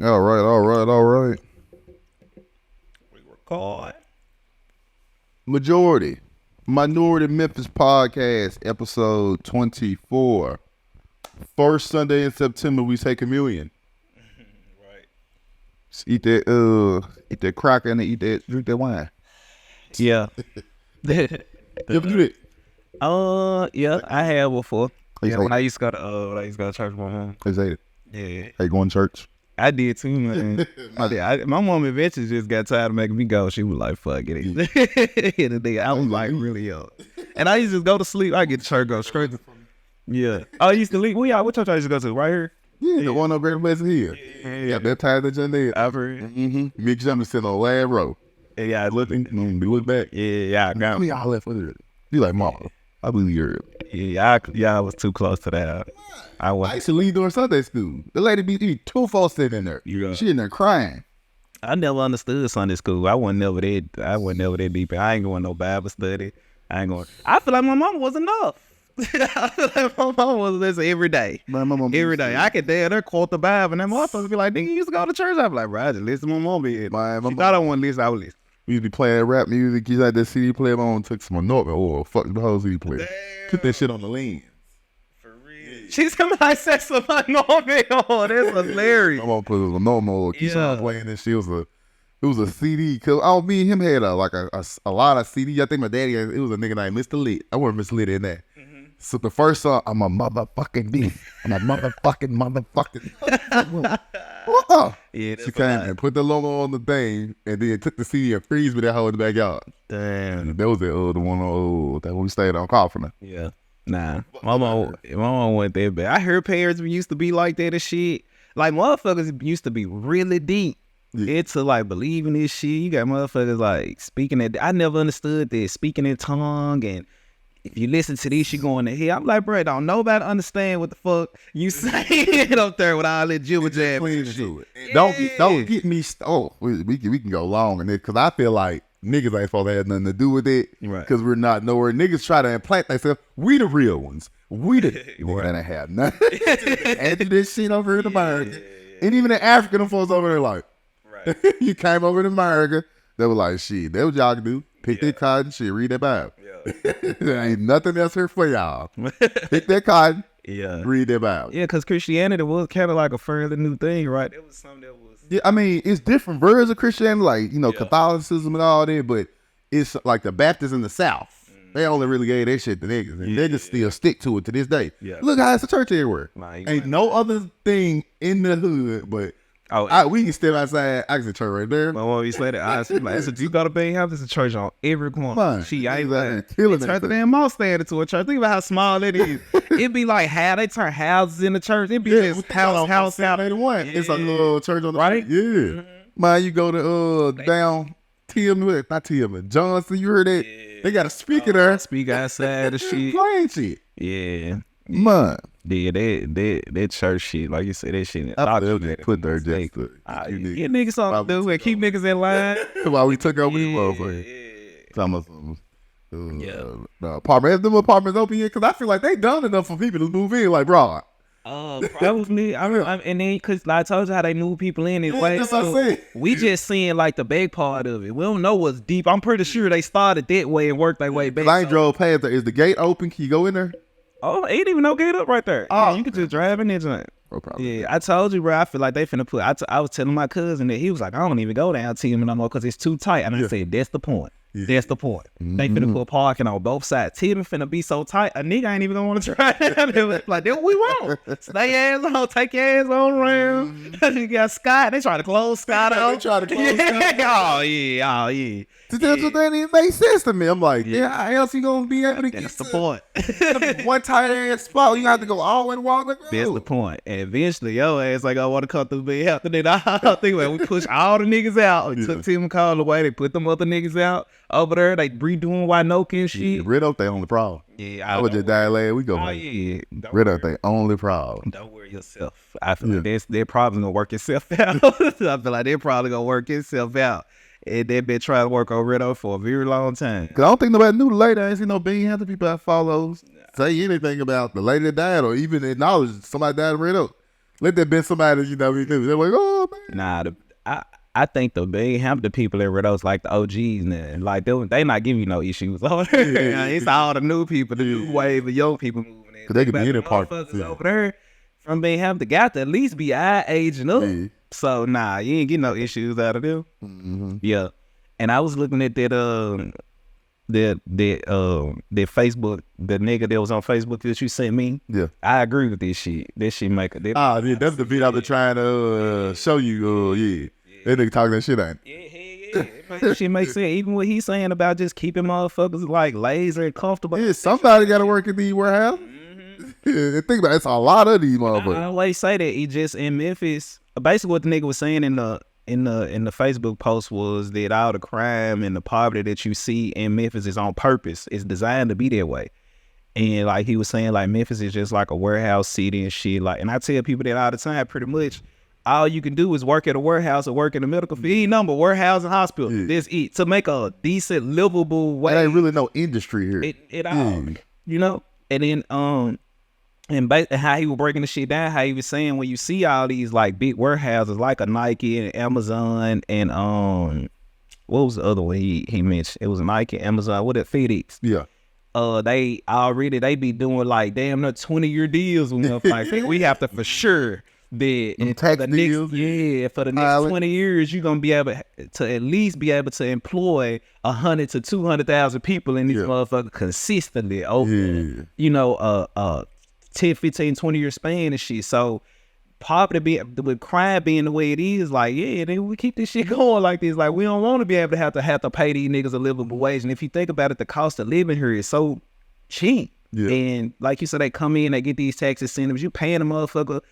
All right. We record. Minority Memphis podcast, episode 24. First Sunday in September, we take communion. Right. Just eat that cracker and drink that wine. Yeah. You ever do that? Yeah, I have before. They Yeah, say- when I used to go to church with my mom. They say it. Yeah, Hey, going to church? I did too, man. My mom eventually just got tired of making me go. She was like, "Fuck it." I was like really young, and I used to go to sleep. I get to church, go straight. Yeah. Oh, I used to leave. What church I used to go to? Right here. Yeah, the one up Great Pleasant Hill. Yeah, baptized at your name. I've heard. Mm-hmm. Big Jump sitting on the last row. Yeah, I looked. Look back. Yeah, I got. How many y'all left with it? You like, Mama, I believe you're early. I was too close to that. I was. I used to leave during Sunday school. The lady be 2 folks sitting in there. Yeah. She in there crying. I never understood Sunday school. I wasn't never that deep. I ain't going no Bible study. I feel like my mama was enough. I feel like my mama was this every day. Man, my mom Every day. I could dare her quote the Bible and that motherfucker be like, nigga, you used to go to church. I be like, bro, I just listen to my mom. She thought I wouldn't listen, I would listen. We used to be playing rap music. You had that CD player on, took some Norman or fuck the whole CD player. Put that shit on the lens. For real. She's coming like sex with my Norman. Oh, that's hilarious. My mom put it on Norman or Keisha Yeah. playing this shit. It was a CD. Cause me and him had a lot of CD. I think my daddy it was a nigga named Mr. Lit. I wasn't Mr. Lit in that. So the first song, I'm a motherfucking beat. I'm a motherfucking. Yeah, She came and put the logo on the thing, and then took the CD and freeze with that hoe in the backyard. Damn. That was the one on that when we stayed on Coffin. Yeah. Nah. My mom went there, but I heard parents used to be like that and shit. Like motherfuckers used to be really deep into like believing this shit. You got motherfuckers like speaking it. I never understood this speaking in tongue, and if you listen to this, you going to hell. I'm like, bro, don't nobody understand what the fuck you saying up there with all that jibber jab and shit. Don't get me. We can go long in it because I feel like niggas ain't supposed to have nothing to do with it. Right. Because we're not nowhere. Niggas try to implant themselves. We the real ones. We the niggas that ain't have nothing. Add to this shit over here in America. And even in Africa, them folks over there like, Right. you came over to America. They were like, shit, that's what y'all can do. Pick that cotton, shit, read that Bible. There ain't nothing else here for y'all. Pick that cotton, Yeah. read that Bible. Yeah, because Christianity was kind of like a fairly new thing, right? It was something that was. Yeah, I mean, it's different versions of Christianity, like, Catholicism and all that, but it's like the Baptists in the South. They only really gave that shit to niggas, and they just still stick to it to this day. Yeah. Look how it's a church everywhere. Nah, you Ain't right. no other thing in the hood, but we can step outside. I can church right there. My mom used to say that. I was like, so you go to Bay House, there's a church on every corner. Man, She ain't niggas out like, there killing they turned the that damn mall stand into a church. Think about how small it is. It'd be like how they turn houses into church. It'd be just house out. 81. It's a little church on the Right? street. Yeah. Man, you go to down Tillman, Johnson, you heard that? They got a speaker there. Speak outside the shit. Playing shit. Yeah. Man. Yeah, that church shit, like you said, that shit. I feel they put there just Get to niggas something to do and keep niggas in line. while we took over the motherfucker. Some of them. Apartment. If them apartments open yet, because I feel like they done enough for people to move in. Like, bro. Probably. And then, because I told you how they knew people in this way. That's what I So said. we just seeing like the big part of it. We don't know what's deep. I'm pretty sure they started that way and worked their way back. I ain't drove past there. Is the gate open? Can you go in there? Oh, ain't even no gate up right there. Oh, Yeah, you could just drive in there. Joint. Oh, probably. Yeah, I told you, bro. I feel like they finna put. I was telling my cousin that he was like, I don't even go down to him no more because it's too tight. And I said, that's the point. That's the point. They finna put parking on both sides. Tillman finna be so tight, a nigga ain't even gonna want to drive down there. Like, that's what we want. Stay your ass on, take your ass on around. You got Scott. They try to close Scott out. They try to close Scott. Oh yeah. That's what that didn't make sense to me. I'm like, how else you gonna be able to get That's the to point. one tight ass spot? You have to go all the way to walk the That's the point. And eventually, your ass like, I want to come through big health. And then I think we pushed all the niggas out. We took Tim McCall away. They put them other niggas out over there. They redoing Winoka and shit. Red Oak, they only problem. Yeah, I was just dying last week. Oh yeah. Don't Red Oak, worry. they only problem. Don't worry yourself. I feel like they're probably gonna work itself out. I feel like they're probably gonna work itself out. And they've been trying to work on Red Oak for a very long time. Cause I don't think nobody knew the lady. I ain't seen no being half the people that follows say anything about the lady that died or even acknowledge somebody died in Red Oak. Let that been somebody that you know. They're like, oh man. Nah, I think the Binghamton people that were those like the OGs now, like they not giving you no issues over there. Yeah. It's all the new people, the new wave of young people moving in. 'Cause they could be But in the a park. motherfuckers over there from Binghamton got to at least be our age and up. Yeah. So nah, you ain't getting no issues out of them. Mm-hmm. Yeah, and I was looking at that Facebook, the nigga that was on Facebook that you sent me. Yeah. I agree with this shit. This shit make a difference. Ah, yeah, that's the video I've been trying to show you. Yeah. That nigga talking that shit ain't. Yeah. Shit makes sense. Even what he's saying about just keeping motherfuckers like lazy and comfortable. Yeah, somebody got to work in these warehouse. Yeah, think about it, it's a lot of these motherfuckers. I always say that he just in Memphis. Basically, what the nigga was saying in the Facebook post was that all the crime and the poverty that you see in Memphis is on purpose. It's designed to be that way. And like he was saying, like Memphis is just like a warehouse city and shit. Like, and I tell people that all the time, pretty much. All you can do is work at a warehouse or work in the medical field. Number warehouse and hospital. Yeah. That's it. To make a decent, livable way. There ain't really no industry here. It all, you know. And then and how he was breaking the shit down, how he was saying when you see all these like big warehouses like a Nike and Amazon and what was the other one he mentioned? It was Nike, Amazon, what it FedEx. Yeah. They be doing like damn near 20-year deals with them. Like we have to for sure that tax deals. For the next 20 years you're gonna be able to at least be able to employ 100 to 200,000 people in these motherfuckers consistently over you know 10, 15, 20-year span and shit. So poverty with crime being the way it is, like, yeah, then we keep this shit going like this. Like, we don't want to be able to have to pay these niggas a livable wage. And if you think about it, the cost of living here is so cheap. Yeah. And like you said, they come in, they get these tax incentives. You paying a motherfucker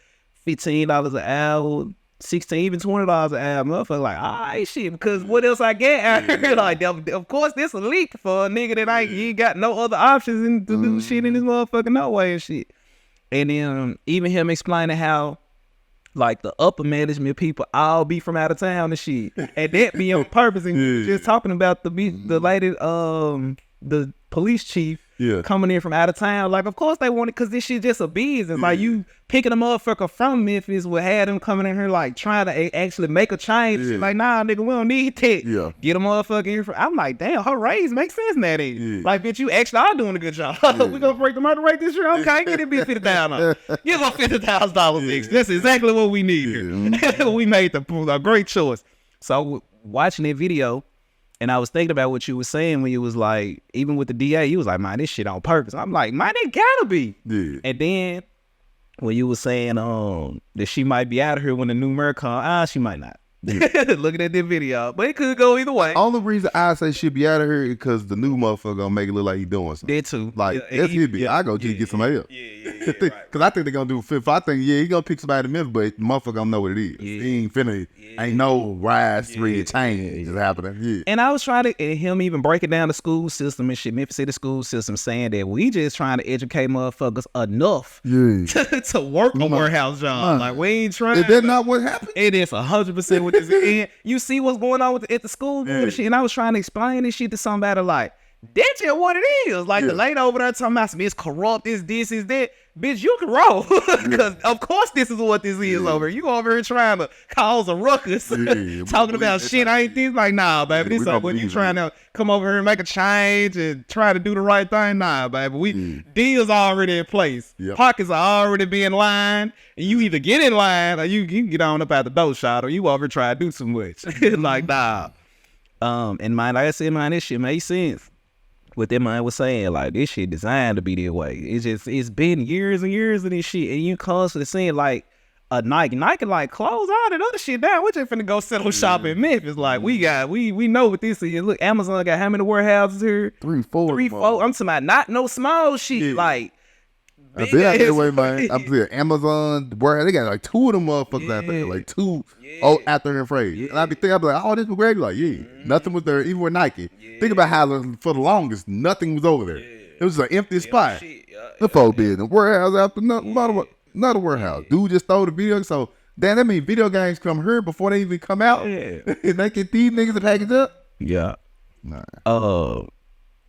$15 an hour, $16, even $20 an hour. Motherfucker like, all right, shit, because what else I get out here? Like, of course, this a leak for a nigga that ain't got no other options and to do shit in this motherfucker no way and shit. And then even him explaining how like the upper management people all be from out of town and shit. And that be on purpose. And just talking about the lady, the police chief coming in from out of town. Like, of course they want it because this shit just a business. Like, you picking a motherfucker from Memphis would have them coming in here like trying to actually make a change. Like, nah, nigga, we don't need that. Get a motherfucker here from. I'm like, damn, her raise makes sense now. Like, bitch, you actually are doing a good job. We gonna break the murder rate this year. Okay, get it be $50,000. Give her $50,000 extra. That's exactly what we need here. We made a great choice. So watching that video. And I was thinking about what you were saying when you was like, even with the DA, you was like, man, this shit on purpose. I'm like, man, it gotta be. Yeah. And then when you was saying that she might be out of here when the new mayor comes, she might not. Looking at this video, but it could go either way. Only reason I say she'll be out of here is because the new motherfucker gonna make it look like he doing something. That too. Like that's his be. I go just get somebody else. Because I think they're gonna do fifth. I think he gonna pick somebody in the middle, but motherfucker gonna know what it is. He ain't finna. Ain't no rise spread change is happening. Yeah. And I was trying to him even breaking down the school system and shit, Memphis City school system, saying that we just trying to educate motherfuckers enough to work a warehouse job. Like we ain't trying. Is that not what happened? It is 100% what this is. And you see what's going on at the school and shit. And I was trying to explain this shit to somebody like, that's just what it is. Like the lady over there talking about it's corrupt, this is that. Bitch, you can roll. Because of course this is what this is over here. You over here trying to cause a ruckus. Talking about shit ain't this. Like, nah, baby. This ain't what you trying to come over here and make a change and try to do the right thing. Nah, baby. Deals already in place. Pockets are already being lined. And you either get in line or you get on up out the door shot or you over here try to do too much. Like, nah. And like I said, this shit makes sense. What that man was saying, like, this shit designed to be that way. It's been years and years of this shit, and you constantly seeing like a Nike like close all that other shit down. We're just finna go settle shop in Memphis. Like we know what this is. Look, Amazon got how many warehouses here? 3, 4. I'm talking about not no small shit. Like I've been out that way, man. I'm saying Amazon warehouse. They got like 2 of them motherfuckers out there, like 2 out there in phrase. And I be thinking, I be like, oh, this was great. Like, nothing was there, even with Nike. Think about how for the longest, nothing was over there. It was an empty spot. The folk business, warehouse after another warehouse. Dude just stole the video. So, damn, that means video games come here before they even come out. And they get these niggas to package up. Yeah. Nah.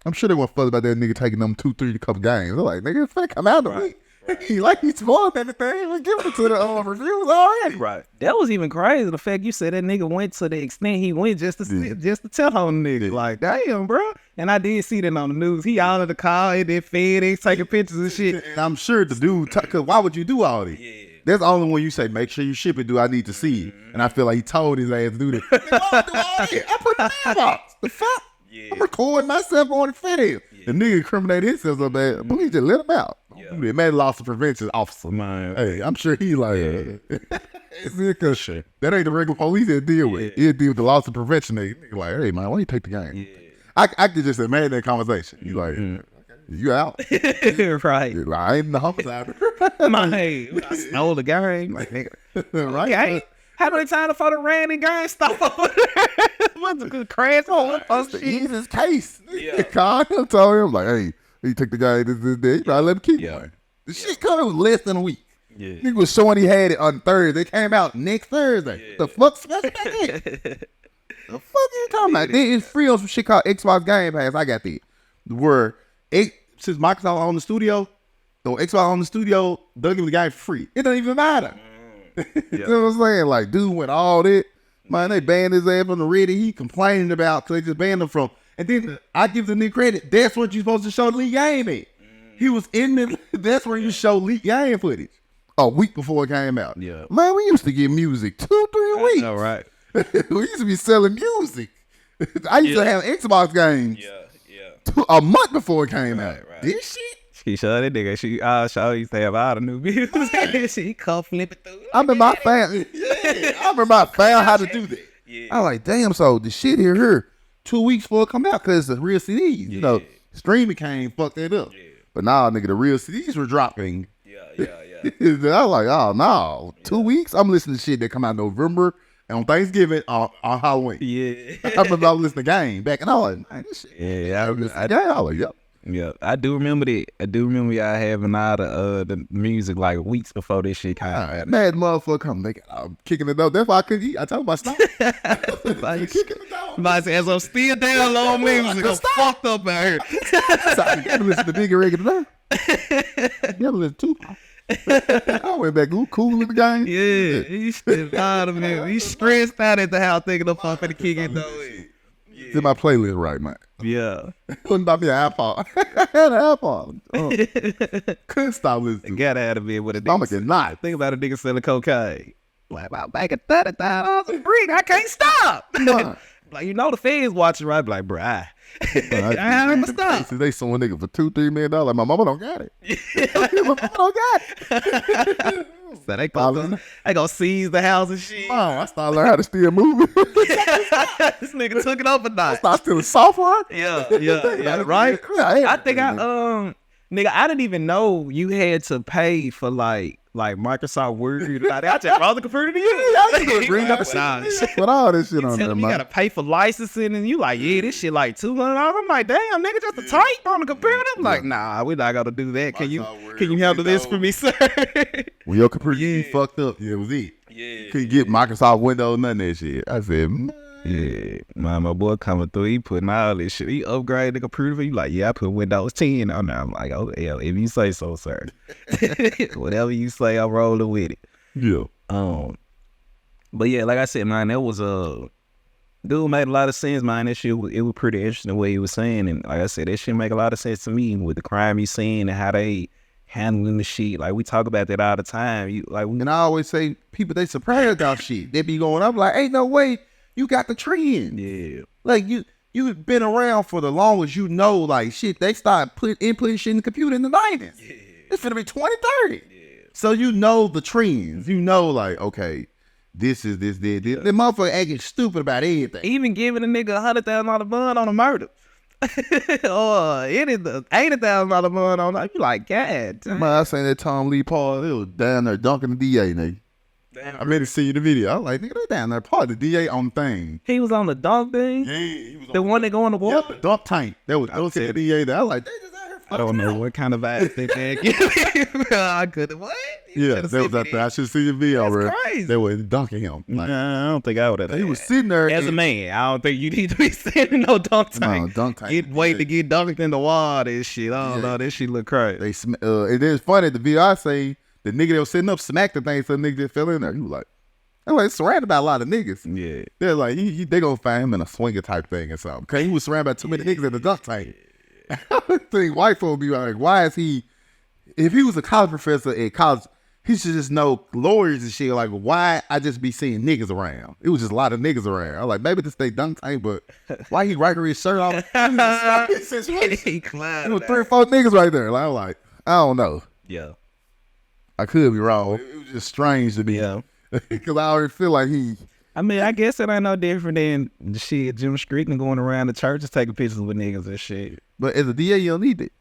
I'm sure they weren't fussed about that nigga taking them 2, 3 couple games. They're like, nigga, it's finna come out the week. He like he spoiled everything. We give it to the reviews already. Right. That was even crazy. The fact you said that nigga went to the extent he went just to tell on the nigga. Like, damn, bro. And I did see that on the news. He out of the car, and then FedEx taking pictures and shit. And I'm sure the dude, cause why would you do all this? Yeah. That's the only one you say, make sure you ship it, do I need to see it? And I feel like he told his ass to do that. I put the name out. The fuck? Yeah. I'm recording myself on the video. The nigga incriminated himself so bad. Please just let him out. Yeah. The man lost the prevention officer. Man. Hey, I'm sure he like, that ain't the regular police that deal with. He'll deal with the loss of prevention. Nigga like, hey man, why you take the game? Yeah. I could just imagine that conversation. You like, you out? Right. Like, I ain't the homicide. Man, hey, I stole the game. Like, nigga. Right? Hey, how many times the photo ran and gang stop over there? What's a good crash on That's the easiest case. Yeah. Called him, told him, like, hey, he took the guy this day. You probably let him keep Yeah. going. The shit coming was less than a week. Yeah. Nigga was showing he had it on Thursday. It came out next Thursday. Yeah. The fuck special that? The fuck you talking about? It's free on some shit called Xbox Game Pass. I got that. Where since Microsoft on the studio, though Xbox on the studio, they'll give the game for free. It doesn't even matter. You know what I'm saying? Like, dude went all that. Man, they banned his ass from the Reddit. He complaining about because they just banned him from. And then I give the nigga credit. That's what you're supposed to show the league game at. He was in the. That's where you show league game footage. A week before it came out. Yeah. Man, we used to get music 2-3 weeks. All right. We used to be selling music. I used to have Xbox games Yeah. a month before it came out. right. This shit. She showed that nigga. She used to have all the new music. She come flipping through. I remember my fam. I remember I found how to do that. Yeah. I was like, damn, so the shit here 2 weeks before it come out because it's a real CDs. You know, streaming came fucked that up. Yeah. But now, nigga, the real CDs were dropping. Yeah. I was like, oh, no. 2 weeks? I'm listening to shit that come out in November and on Thanksgiving on Halloween. Yeah. I remember I was listening to Game back and I was like, man, this shit. Yeah. I was like, yep. Yeah, I do remember that. I do remember y'all having all the music like weeks before this shit came out. Right, mad motherfucker come. I'm kicking it up. That's why I couldn't eat. I told my stop. Like, Kicking it down. my ass, I'm still down low music. I'm fucked up out here. You gotta listen to Biggie Reggae today. You gotta listen to Tupac. I went back, cool in the game. Yeah, he's still out of it. He's stressed out at the house thinking of fucking the kick it though. Did my playlist right, man. Yeah. Couldn't buy me an iPod. I had an iPod. Couldn't stop listening. Got out of it with a Stomach nigga. is not. Think about a nigga selling cocaine. Like, about back at $30,000 a brick. I can't stop. Nah. Like, you know the feds watching, right? Like, bruh, I ain't stop. They suing nigga for $2-3 million. Like, my mama don't got it. My mama don't got it. So they gonna seize the house and shit. Oh, I started learning how to steal movies. This nigga took it up a notch. Start stealing software. Yeah, right? I think nigga, I didn't even know you had to pay for like Microsoft Word. I just brought the computer to you. Green up with all this shit on there, You man. gotta pay for licensing, and you like, yeah, this shit like $200. I'm like, damn, nigga, just a type on the computer. I'm like, nah, we not gonna do that. Can you handle this for me, sir? When your computer be fucked up, it was it. Yeah. Couldn't get Microsoft Windows, none of that shit. I said, Yeah, my boy coming through, he putting all this shit. He upgraded the computer for you. Like, yeah, I put Windows 10 on there. I'm like, oh, yeah, if you say so, sir. Whatever you say, I'm rolling with it. yeah. But yeah, like I said, man, that was dude made a lot of sense, man. That shit it was pretty interesting the way he was saying, and like I said, that shit make a lot of sense to me with the crime he's seeing and how they handling the shit. Like, we talk about that all the time. And I always say, people, they surprised about shit. They be going up like, ain't no way you got the trend. Yeah. Like, you've been around for the longest, you know, like, shit, they started inputting shit in the computer in the 90s. Yeah. It's finna be 2030. Yeah. So you know the trends. You know, like, okay, this. The motherfucker acting stupid about everything. Even giving a nigga $100,000 bond on a murder. Or $80,000 bond on that. You like, God damn. Man, I seen that Tom Lee Paul, they was down there dunking the DA, nigga. Damn. I meant to see you the video. I was like, nigga, they down there part the DA on thing. He was on the dunk thing? Yeah, he was The one that go on the wall? Yep, the dump tank. That was the DA there. I was like, they just out here I don't know what kind of vibes they had. I couldn't. What? Yeah, that was out there. I should see the video, bro. Crazy. They were dunking him. Like, Nah, I don't think I would have. he was sitting there. As a man, I don't think you need to be sitting in no dunk tank. No, dunk tank. Wait to get dunked in the water and shit. I don't know. This shit look crazy. It is funny. The video I say, the nigga that was sitting up smacked the thing, so the nigga just fell in there. He was like, I'm like, surrounded by a lot of niggas. Yeah. They're like, they gonna find him in a swinger type thing or something. Cause he was surrounded by too many niggas in the dunk tank. I think white folk be like, why is he? If he was a college professor at college, he should just know lawyers and shit. Like, why I just be seeing niggas around? It was just a lot of niggas around. I'm like, maybe this they dunk tank, but why he rocking his shirt off? He climbed. There was 3 or 4 niggas right there. Like, I'm like, I don't know. Yeah. I could be wrong. It was just strange to me. Yeah. Because I already feel like he. I mean, I guess it ain't no different than the shit Jim Streetman going around the churches taking pictures with niggas and shit. But as a DA, you don't need it.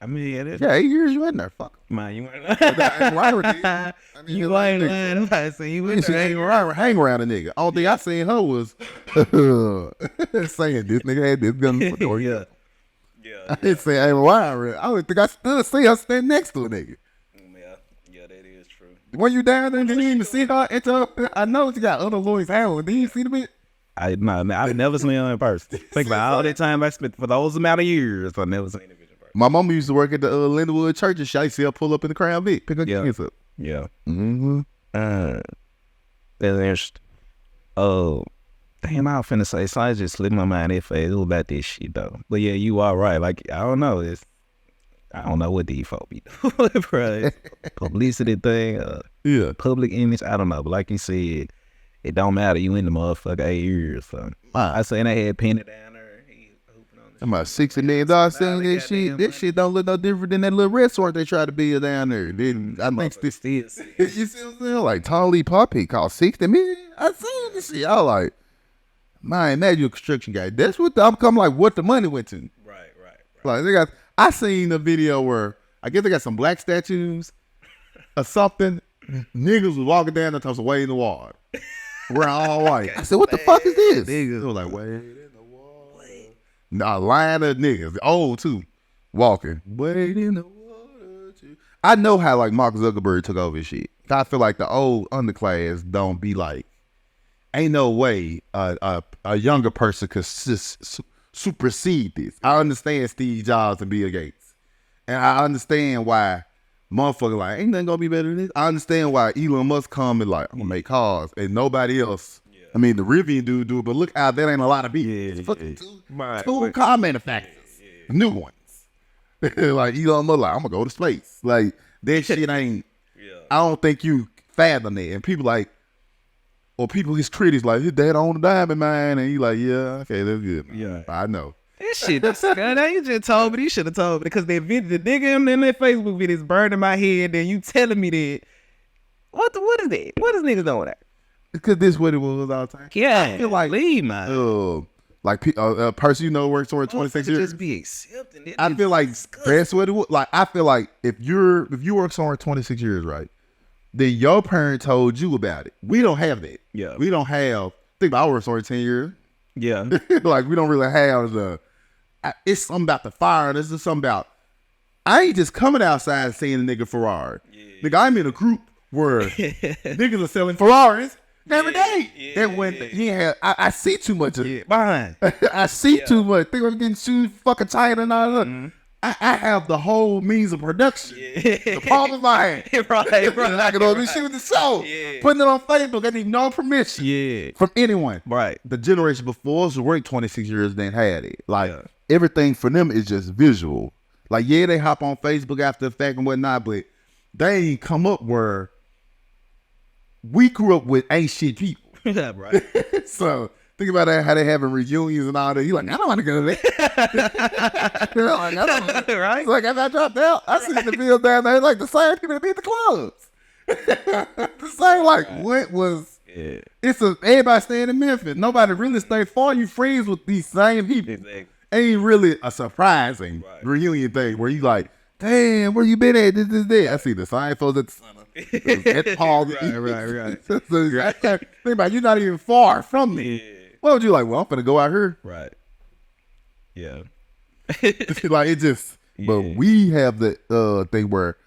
I mean, yeah, Yeah, 8 years you in there. Fuck. man, you ain't You lying. I say you in there. hang around a nigga. All thing I seen her was saying this nigga had this gun before. Yeah. I didn't say I ain't around. I would think I stood see her stand next to a nigga. Yeah, that is true. When you down there, didn't even see her. I know you got other lawyers handling. Did you see the bit? I've never seen her in person. Think about all that time I spent for those amount of years. I never seen her in person. My mama used to work at the Lindenwood Church and I used to see her pull up in the Crown Vic, pick her kids up. Yeah. Mm-hmm. That's interesting. Oh, damn, I was finna say, so I just slipped my mind if it was about this shit, though. But yeah, you are right. Like, I don't know. I don't know what these folk be doing, bro. Publicity thing, Yeah. public image, I don't know. But like you said, it don't matter. You in the motherfucker 8 years, so. I say they had Penny down there. He hooping on I'm about $60 million selling this shit. This shit don't look no different than that little restaurant they tried to build down there. Then I think this is. you see what I'm saying? Like Tom Lee Poppy cost $60 million. I seen this shit. I was like, man, imagine you a construction guy. That's what I'm coming like what the money went to. Right. Like I seen a video where I guess they got some black statues or something. Niggas was walking down the top of way in the water. We're all white. I said, what the fuck is this? Niggas were like, wait in the water. A line of niggas, old too, walking. Wait in the water. I know how like Mark Zuckerberg took over his shit. I feel like the old underclass don't be like, ain't no way a younger person could supersede this. I understand Steve Jobs and Bill Gates. And I understand why motherfucker like, ain't nothing gonna be better than this. I understand why Elon Musk come and like, I'm gonna make cars and nobody else. Yeah. I mean, the Rivian dude do it, but look out, that ain't a lot of people. It's fucking two car manufacturers, new ones. Like Elon Musk like, I'm gonna go to space. Like that shit ain't, I don't think you fathom it. And people like, or people his critics like, his dad owned a diamond mine, and he like, yeah, okay, that's good. Man. Yeah, I know. This shit, now you just told me. You should have told me because the nigga in that Facebook video is burning my head. Then you telling me that what is that? What is niggas doing that? Because this what it was all the time. Yeah, I feel like leave man. Like a person you know works for 26 years. Just be accepting it. I feel like that's what it was. Like I feel like if you work somewhere 26 years, right? Then your parent told you about it. We don't have that. Yeah, we don't have. Think about I worked somewhere 10 years. Yeah, like we don't really have the. It's something about the fire. This is something about. I ain't just coming outside seeing a nigga Ferrari. Yeah. Nigga, I'm in a group where niggas are selling Ferraris every day. That when he had, I see too much of it. Behind. I see too much. Think I'm getting shoes fucking tight and all that. Mm-hmm. I have the whole means of production. Yeah. The palm of my hand. right. I can only shoot the show. Yeah. Putting it on Facebook. I need no permission from anyone. Right. The generation before us who worked 26 years, they had it. Like, everything for them is just visual. Like, yeah, they hop on Facebook after the fact and whatnot, but they ain't come up where we grew up with ain't shit people. Yeah, right. So, think about that, how they having reunions and all that. You like, I don't want to go to that. You're like, I don't right? It's like, if I dropped out, I see the bill down there, like the same people that be at the clubs. The same, like, what was, it's everybody staying in Memphis. Nobody really stay far. You friends with these same people. Exactly. Ain't really a surprising reunion thing where you like, damn, where you been at? This, that. I see the same folks at the center. At the hall. Right. So, think about it, you're not even far from me. Yeah. What would you like? Well, I'm finna go out here. Right. Yeah. Like it just, But we have the thing where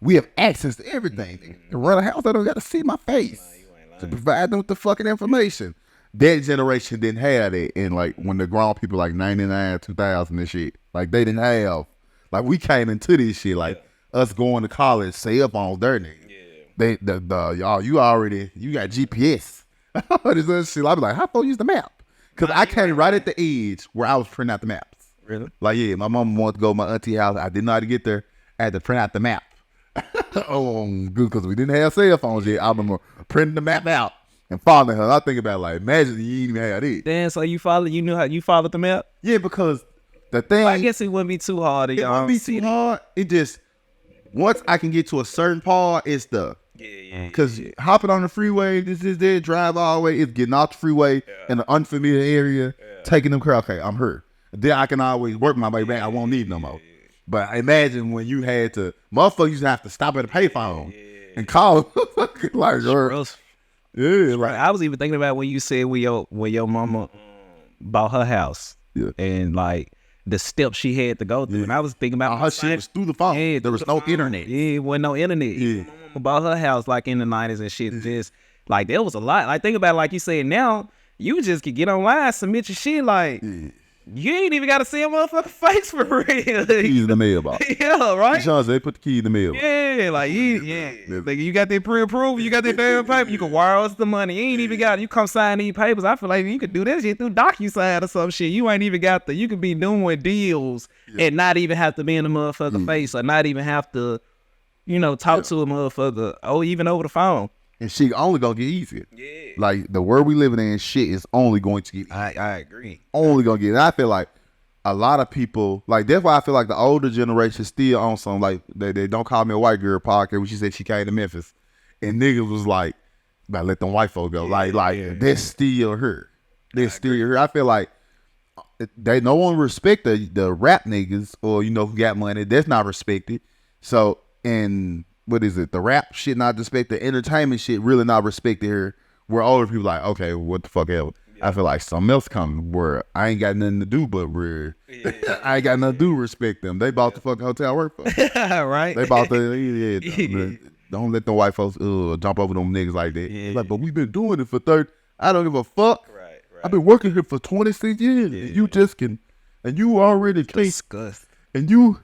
we have access to everything. To run a house, I don't got to see my face to provide them with the fucking information. That generation didn't have that. And like when the grown people like 99, 2000 and shit, like they didn't have, like we came into this shit, like us going to college, cell phones, their nigga. They, y'all, you got GPS. This other shit. I be like, how far use the map? Because I came right at the edge where I was printing out the maps. Really? Like, yeah, my mom wanted to go to my auntie house. I didn't know how to get there. I had to print out the map. Good, because we didn't have cell phones yet. I remember printing the map out and following her. I think about like, imagine you didn't even have it. Damn, so you knew how you followed the map? Yeah, because the thing. I guess it wouldn't be too hard. It wouldn't be too hard. It just, once I can get to a certain part, it's the. Because hopping on the freeway, this is there, drive all the way, it's getting off the freeway in an unfamiliar area, taking them car, okay, I'm here. Then I can always work my way back. I won't need no more. But imagine when you had to, motherfuckers used to have to stop at a payphone and call like, yeah, like I was even thinking about when you said when your mama bought her house and like the steps she had to go through, and I was thinking about her shit was through the phone. Yeah, there was no internet. Yeah, wasn't no internet. Yeah. Bought her house like in the 90s and shit. Just like there was a lot. Like think about it, like you said, now you just could get online, submit your shit. Like you ain't even got to see a motherfucking face for real. Keys in the mailbox. Yeah, right. Sean said, put the key in the mailbox. Yeah, like like you got that pre-approved, you got that damn paper, you can wire us the money. You ain't even got you come sign these papers. I feel like you could do this shit through DocuSign or some shit. You ain't even got you could be doing deals and not even have to be in the motherfucking face or not even have to. Talk to a motherfucker, even over the phone. And shit only gonna get easier. Yeah. Like, the world we living in, shit is only going to get easier. I agree. Only gonna get easier. And I feel like a lot of people, like, that's why I feel like the older generation still on some, like, they Don't Call Me a White Girl podcast, when she said she came to Memphis. And niggas was like, about let them white folks go. They're still her. They're still her. I feel like no one respect the rap niggas or, who got money. That's not respected. So, and what is it? The rap shit not respected. The entertainment shit really not respected here. Where older people like, okay, what the fuck else? Yeah. I feel like something else coming where I ain't got nothing to do but I ain't got nothing to do respect them. They bought the fucking hotel I work for. Right. They bought don't let them white folks jump over them niggas like that. Yeah. Like, but we've been doing it for 30. I don't give a fuck. Right. I've been working here for 26 years. Yeah. And you just can, and you already think. Disgust. And you.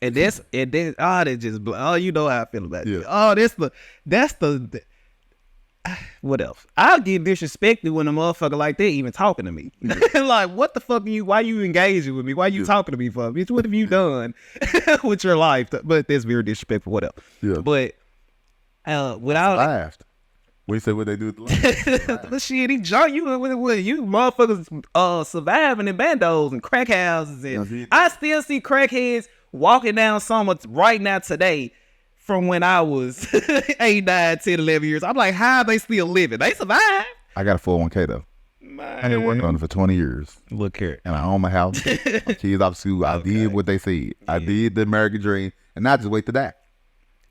And that's that just you know how I feel about it. That's the what else? I'll get disrespected when a motherfucker like that even talking to me. Like, what the fuck why you engaging with me? Why you talking to me for? Bitch, what have you done with your life? But that's very disrespectful, whatever. Yeah. But without laughed. We said what they do with the life. Shit, he junk you motherfuckers surviving in bandos and crack houses and I still see crackheads walking down Summer right now today from when I was 8, 9, 10, 11 years. I'm like, how are they still living? They survived. I got a 401k though. Man. I been working on it for 20 years. Look here. And I own my house. My kids off school. I did what they said. Yeah. I did the American dream. And I just wait to die.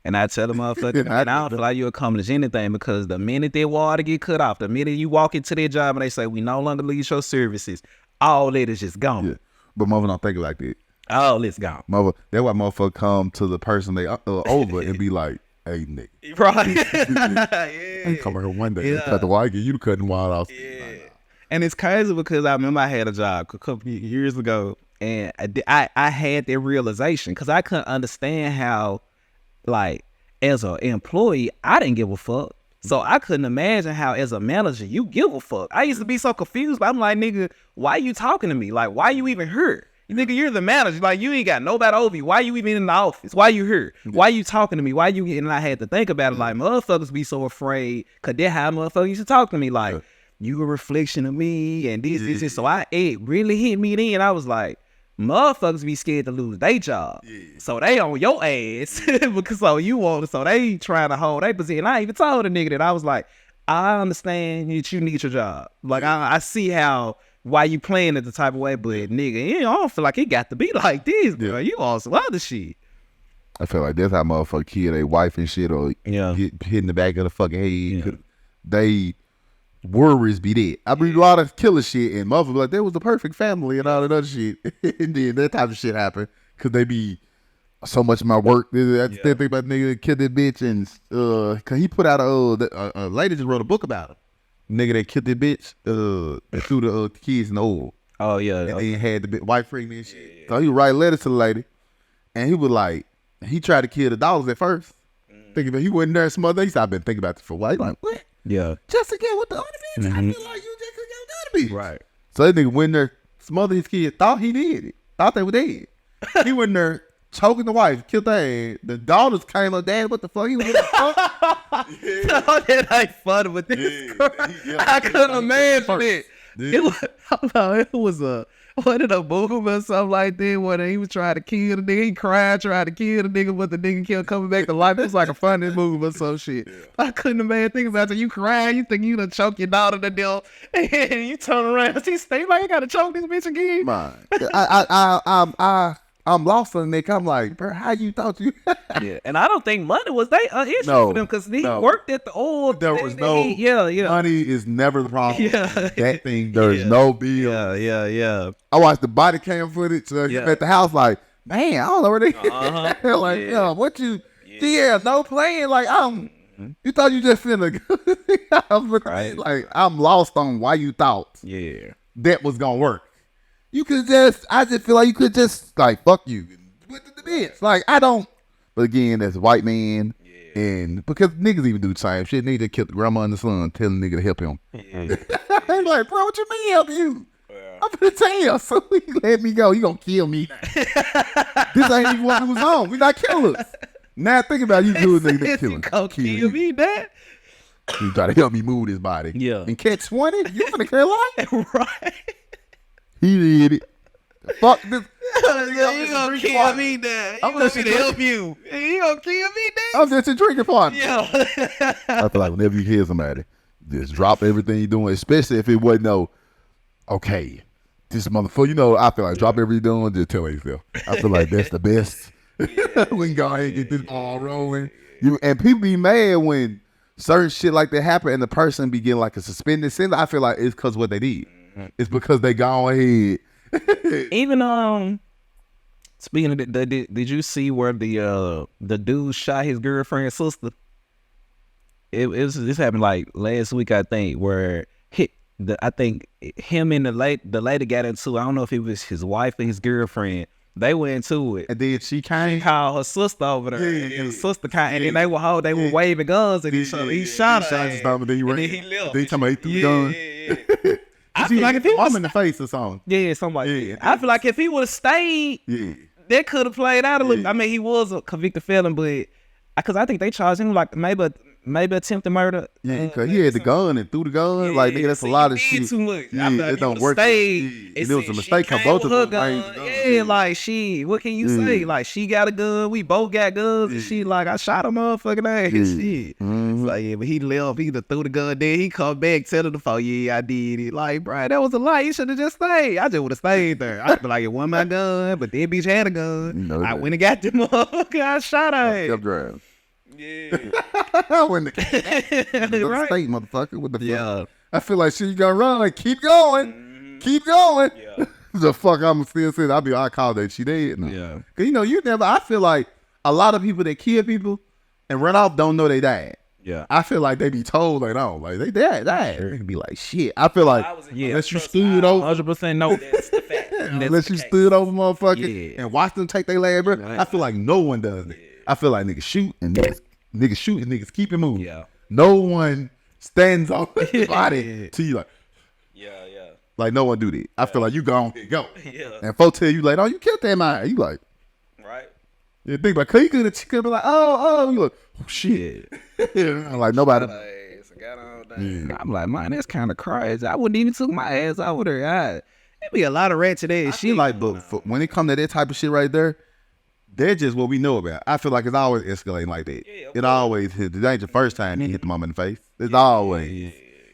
And I tell the motherfucker, and I don't feel like you accomplish anything because the minute their water get cut off, the minute you walk into their job and they say, we no longer lease your services, all that is just gone. Yeah. But mother don't think like that. Oh, it's gone. Mother, that's why motherfucker come to the person they over and be like, hey, nigga. Right. Yeah. I come here one day. Yeah. Cut the wire, get you cutting wild off. Yeah. Like, and it's crazy because I remember I had a job a couple years ago and I had that realization because I couldn't understand how, like, as an employee, I didn't give a fuck. So I couldn't imagine how, as a manager, you give a fuck. I used to be so confused, but I'm like, nigga, why you talking to me? Like, why you even here? Nigga, you're the manager. Like, you ain't got nobody over you. Why you even in the office? Why you here? Why you talking to me? Why you? And I had to think about it. Like, motherfuckers be so afraid because that's how motherfuckers used to talk to me. Like, you a reflection of me and this. So it really hit me then. I was like, motherfuckers be scared to lose their job. Yeah. So they on your ass because so they trying to hold their position. I even told a nigga that I was like, I understand that you need your job. Like, I see why you playing it the type of way, but nigga, I don't feel like it got to be like this, bro. You on some other shit. I feel like that's how motherfuckers kill their wife and shit or hit in the back of the fucking head. Yeah. They worries be there. I mean, a lot of killer shit and motherfuckers like, that was the perfect family and all that other shit. And then that type of shit happen because they be so much of my work. I still think about the nigga that killed that bitch, and cause he put out a lady just wrote a book about him. Nigga that killed that bitch, that threw the kids in the oil. Oh yeah. And then had the wife pregnant and shit. Yeah. So he would write letters to the lady, and he was like, he tried to kill the daughters at first. Thinking about he wasn't there some other things. I've been thinking about this for a while. He like, what? Yeah. Just to get with the other bitch? I feel like you just could get with the other bitch. Right. So that nigga went there, smothered his kids, thought he did it. Thought they were dead. He went there, choking the wife, killed their ass. The daughters came up, Dad, what the fuck? He was like, Oh, that ain't funny, but this I couldn't imagine it. It was a what in a movie or something like that where he was trying to kill the nigga. He cried, trying to kill the nigga, but the nigga kept coming back to life. It was like a funny movie or some shit. Yeah. I couldn't imagine thinking about it. You crying, you think you done choke your daughter to death, and you turn around, she stay like, you gotta choke this bitch again. Man, I'm lost on Nick. I'm like, bro, how you thought you? Yeah, and I don't think money was they issue for them because he worked at the old. There was no. Money is never the problem. Yeah, that thing. There's no bill. Yeah. I watched the body cam footage at the house. Like, man, I don't know where they. Like, yo, what you? Yeah, no playing. Like, you thought you just finna. Right. Like, I'm lost on why you thought. Yeah. That was gonna work. You could I just feel like you could just, like, fuck you. With the bitch. Like, I don't. But again, as a white man, and because niggas even do the same shit. Nigga killed the grandma and the son, telling the nigga to help him. They like, bro, what you mean help you? I'm gonna tell. So he let me go. You gonna kill me now. This ain't even what was on. We not killers. Now think about you do nigga that killing. You gonna kill me, Dad? You try to help me move this body. Yeah. And catch 20? You finna kill life? Right. He did it. Fuck this. You gonna kill me, Dad. I'm gonna help you. You gonna kill me, Dad? I'm just a drinking partner. Yeah. I feel like whenever you hear somebody, just drop everything you're doing, especially if it wasn't okay, this motherfucker, I feel like drop everything you're doing, just tell yourself. I feel like that's the best. We can go ahead and get this ball rolling. And people be mad when certain shit like that happen and the person be getting like a suspended sentence. I feel like it's because what they did. It's because they gone ahead. Even speaking of that, did you see where the dude shot his girlfriend's sister? This happened like last week, I think, where I think him and the lady got into, I don't know if it was his wife or his girlfriend. They went into it, and then she called her sister over there, and the sister came, and then they were waving guns, and he shot her, and then he left. Then he talking about he threw the gun. I feel like if he was in the face or something. Yeah, something like that. I feel like if he would have stayed, that could have played out a little. I mean, he was a convicted felon, but because I think they charged him like maybe attempted murder. Yeah, because he had the gun and threw the gun. Yeah, like, nigga, that's a lot of shit. Too much. Yeah, it don't work. It was a mistake. Both of them. Yeah, like what can you say? Like, she got a gun, we both got guns, and she like, I shot a motherfucking ass. Shit. Mm-hmm. Like, but he left. He threw the gun. Then he come back telling the folks, I did it. Like, bro, that was a lie. You should have just stayed. I just would have stayed there. I'd be like, it wasn't my gun, but that bitch had a gun. I went and got the motherfucker. I shot her. Kept driving. Yeah. When the right. state, motherfucker. What the fuck? Yeah. I feel like shit, you gonna run. Like, keep going. Keep going. Yeah. The fuck I'm still saying. I call that she dead. No. Yeah. Cause you never. I feel like a lot of people that kill people and run off don't know they died. Yeah. I feel like they be told like, no, like they died. Sure. They can be like, shit. I feel like unless you stood over, 100% no. That's the fact. Unless you stood over motherfucker and watched them take their last breath. I feel like no one does it. I feel like niggas shoot and niggas keep it moving. Yeah. No one stands on the body till you like. Yeah. Like, no one do that. I feel like you go. Yeah. And folks tell you like, oh, you killed that man. You like. Right. You think about, cause you could be like, oh, you like, oh shit. Like nobody. I'm like, man, that's kind of crazy. I wouldn't even took my ass over there. It'd be a lot of ratchet ass shit. Like, but when it come to that type of shit right there, they're just what we know about. I feel like it's always escalating like that. Yeah, it always hit. It ain't the first time you hit the mom in the face. It's always. Yeah.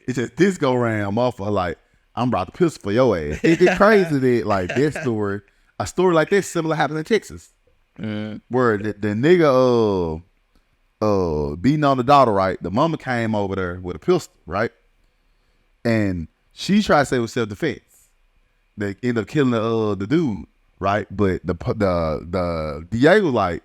It's just this go round, motherfucker. Like, I'm about to pistol for your ass. It get crazy that like this story, a story like this similar happened in Texas, where the nigga beating on the daughter. Right, the mama came over there with a pistol. Right, and she tried to say it was self defense. They ended up killing the dude. right? But the DA was like,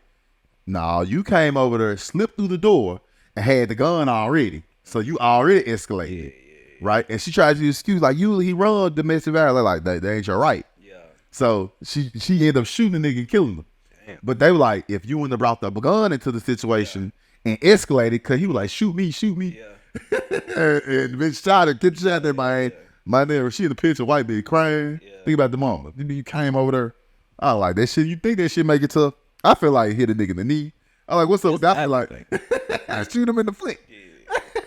"Nah, you came over there, slipped through the door, and had the gun already, so you already escalated, right?" And she tried to use excuse like, "Usually he run domestic violence, like that ain't your right." Yeah. So she ended up shooting the nigga and killing him. Damn. But they were like, if you wouldn't have brought the gun into the situation and escalated, because he was like, shoot me. Yeah. and the bitch shot her, get shot there, man. My name, she in the picture, white bitch crying. Yeah. Think about the mama. You came over there. I like that shit. You think that shit make it tough? I feel like hit a nigga in the knee. I like, what's up? I feel like I shoot him in the foot.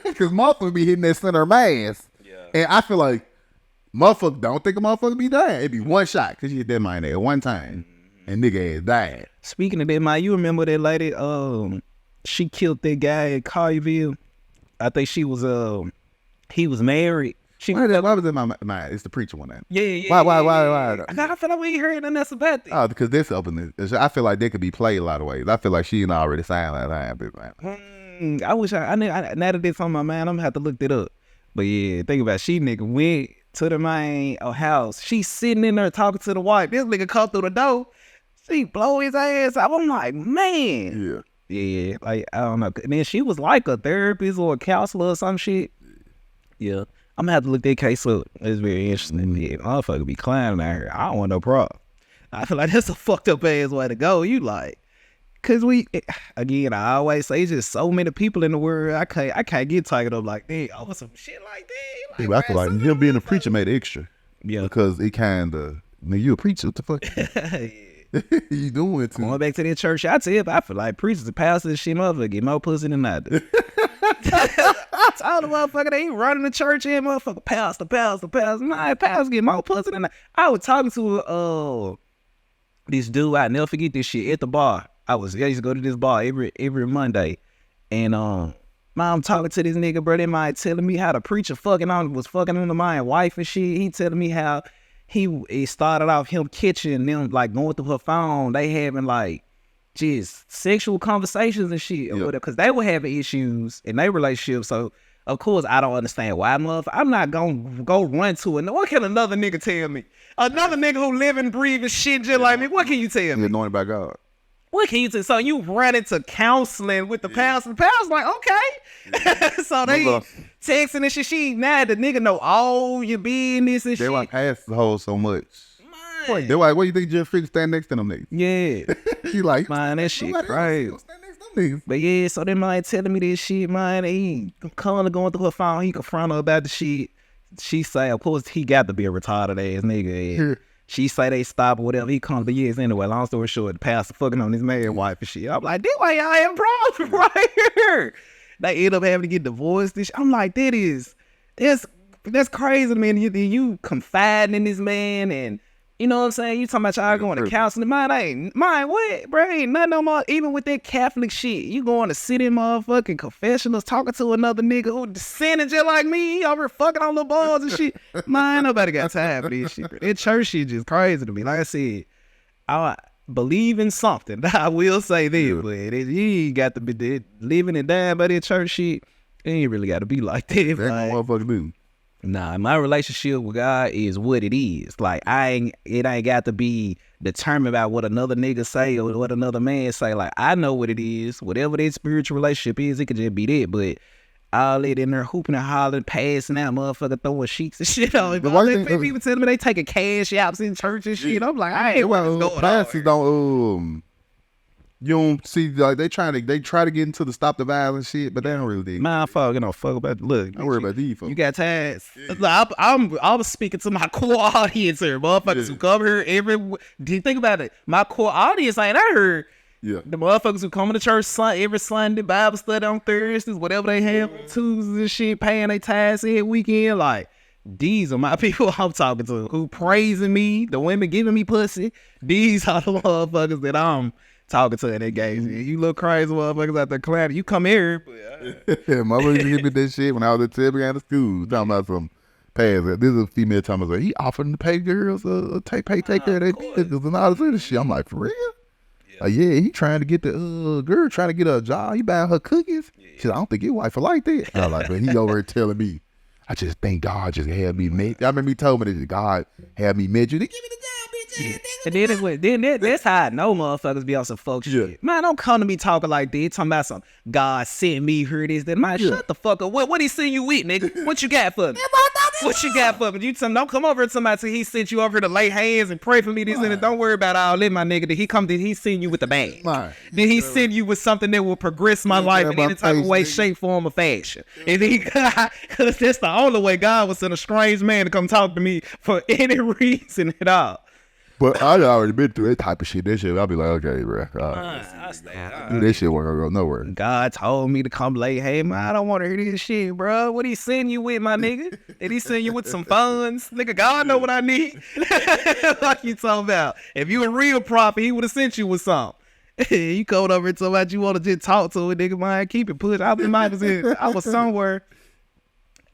Because motherfucker be hitting that center of mass. Yeah. And I feel like motherfucker don't think a motherfucker be dying. It be one shot because you hit that man at one time. And nigga ass died. Speaking of that, man, you remember that lady? She killed that guy at Collierville. I think she was he was married. Why was in my mind? It's the preacher one. That. Yeah. Why? I feel like we ain't heard nothing else about that. Oh, because this open. I feel like they could be played a lot of ways. I feel like she ain't already signed that time. I wish I knew. Now that it's on my mind, I'm gonna have to look that up. But yeah, think about it. She nigga went to the main house. She sitting in there talking to the wife. This nigga come through the door. She blow his ass out. I'm like, man. Yeah. Like, I don't know. And then she was like a therapist or a counselor or some shit. Yeah. I'm gonna have to look that case up. It's very interesting. Yeah, motherfucker be climbing out here. I don't want no problem. I feel like that's a fucked up ass way to go. You like, cause again, I always say it's just so many people in the world. I can't get tied up like that over some shit like that. Like, I feel like him being a preacher made it extra. Yeah. Because it kind of, nigga, you a preacher. What the fuck? You doing it too? Going back to that church, I tell you, I feel like preachers and pastors and shit, motherfucker, get more pussy than I do. I told the motherfucker they ain't running the church in, motherfucker, pastor. Nah, pastor get more pussy than I was talking to this dude, I never forget this shit, at the bar. I used to go to this bar every Monday. And I'm talking to this nigga, bro. They might telling me how the preacher was fucking into my wife and shit. He telling me how it started off him catching them, like, going through her phone. They having, like, just sexual conversations and shit. Because they were having issues in their relationship. So, of course, I don't understand why, motherfucker. I'm not going to go run to it. What can another nigga tell me? Another nigga who live and breathe and shit just like me, what can you tell me? You're anointed by God. What can you tell? So you run into counseling with the pastor. The pastor's like, okay. So they texting and shit. She mad. The nigga know all your business and shit. They want past the hole so much. Man. They like, what you think Jeff Freak stand next to them niggas? Yeah. He like, man, that shit nobody crazy. else stand next to them niggas. But yeah, so they mind telling me this shit, man. He calling going through her phone. He confront her about the shit. She say, of course, he got to be a retarded ass nigga. Yeah. She say they stop or whatever. He comes, but yes, anyway, long story short, the pastor fucking on his married wife and shit. I'm like, this why y'all have problems right here. They end up having to get divorced and shit. I'm like, that's crazy, man. You confiding in this man and, you know what I'm saying? You talking about y'all going to counseling. Mine, what? Bro, ain't nothing no more. Even with that Catholic shit, you going to sit in motherfucking confessionals talking to another nigga who sinning just like me. He over here fucking on little boys and shit. Man, nobody got time for this shit. Bro. That church shit just crazy to me. Like I said, I believe in something. I will say that, but you ain't got to be living and dying by that church shit. It ain't really got to be like that. That's what motherfuckers do. Nah, my relationship with God is what it is. Like, it ain't got to be determined by what another nigga say or what another man say. Like, I know what it is. Whatever that spiritual relationship is, it could just be that. But all that in there hooping and hollering, passing out, motherfucker throwing sheets and shit on me. People telling me they taking cash apps in church and shit. I'm like, I ain't what's going pastors don't you don't see, like, they try to get into the stop the violence shit, but they don't really do. Man, fuck about look. Don't worry about these folks. You got ties. Like, I was speaking to my core audience here, motherfuckers who come here do you think about it? My core audience ain't I heard. Yeah. The motherfuckers who come to church every Sunday, Bible study on Thursdays, whatever they have on Tuesdays and shit, paying their tithes every weekend, like, these are my people I'm talking to, who praising me, the women giving me pussy. These are the motherfuckers that I'm talking to in that game. You little crazy motherfuckers out there clowning. You come here. Yeah, my brother used to me that shit when I was at Tibby out of school. Talking about some past. This is a female talking about, he offering to pay girls take care of their business and all this other shit. I'm like, for real? Yeah, he trying to get the girl trying to get her a job. He buying her cookies. She said, I don't think your wife will like that. I was like, but he over here telling me, I just think God just had me met. I remember he told me that God had me met you. They give me the job, bitch. And that's how I know motherfuckers be on some folk shit. Man, don't come to me talking like this, talking about some God sent me, here it is. Then man, shut the fuck up. What he send you with, nigga? What you got for me? What you got for me? You tell me, don't come over to somebody till he sent you over here to lay hands and pray for me. This and that. Don't worry about all that, my nigga. Did he send you with the bag? Then he send you with something that will progress my life in any type of way, shape, form, or fashion. And then because that's the only way God would send a strange man to come talk to me for any reason at all. But I already been through that type of shit. That shit, I'll be like, okay, bro. That shit wasn't gonna go nowhere. God told me to come lay, hey, man, I don't want to hear this shit, bro. What he send you with, my nigga? Did he send you with some funds? Nigga, God know what I need. Like you talking about. If you a real prophet, he would have sent you with something. You come over and talk about you want to just talk to it, nigga, man, keep it push. I was somewhere.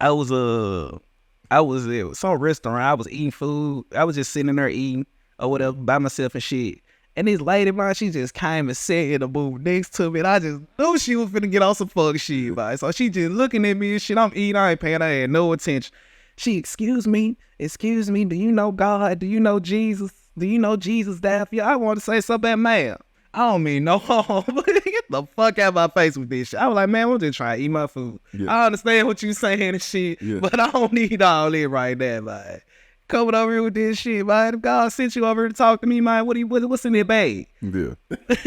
I was at some restaurant. I was eating food. I was just sitting in there eating or whatever by myself and shit. And this lady, man, she just came and sat in the booth next to me. And I just knew she was finna get on some fuck shit, man. So she just looking at me and shit. I'm eating. I ain't paying her had no attention. She, excuse me. Do you know God? Do you know Jesus? Do you know Jesus died for you? I want to say something, ma'am. I don't mean no harm, but get the fuck out of my face with this shit. I was like, man, I'm just trying to eat my food. Yeah. I understand what you saying and shit, but I don't need all that right there, man. Coming over here with this shit, man. If God sent you over here to talk to me, man, what's in that bag? Yeah.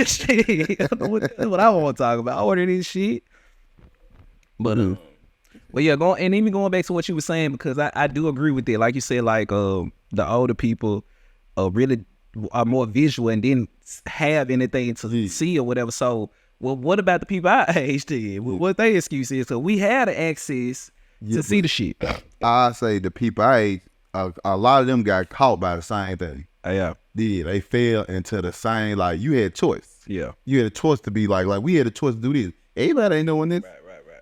Shit. That's what I want to talk about. I order this shit. But yeah, and even going back to what you were saying, because I do agree with it. Like you said, like the older people really are more visual and didn't have anything to see or whatever. So, well, what about the people our age did? What their excuse is? So we had the access to see the shit. I say the people our age, a lot of them got caught by the same thing. Yeah. They fell into the same, like, you had choice. Yeah. You had a choice to be like we had a choice to do this. Everybody ain't knowing this. Right.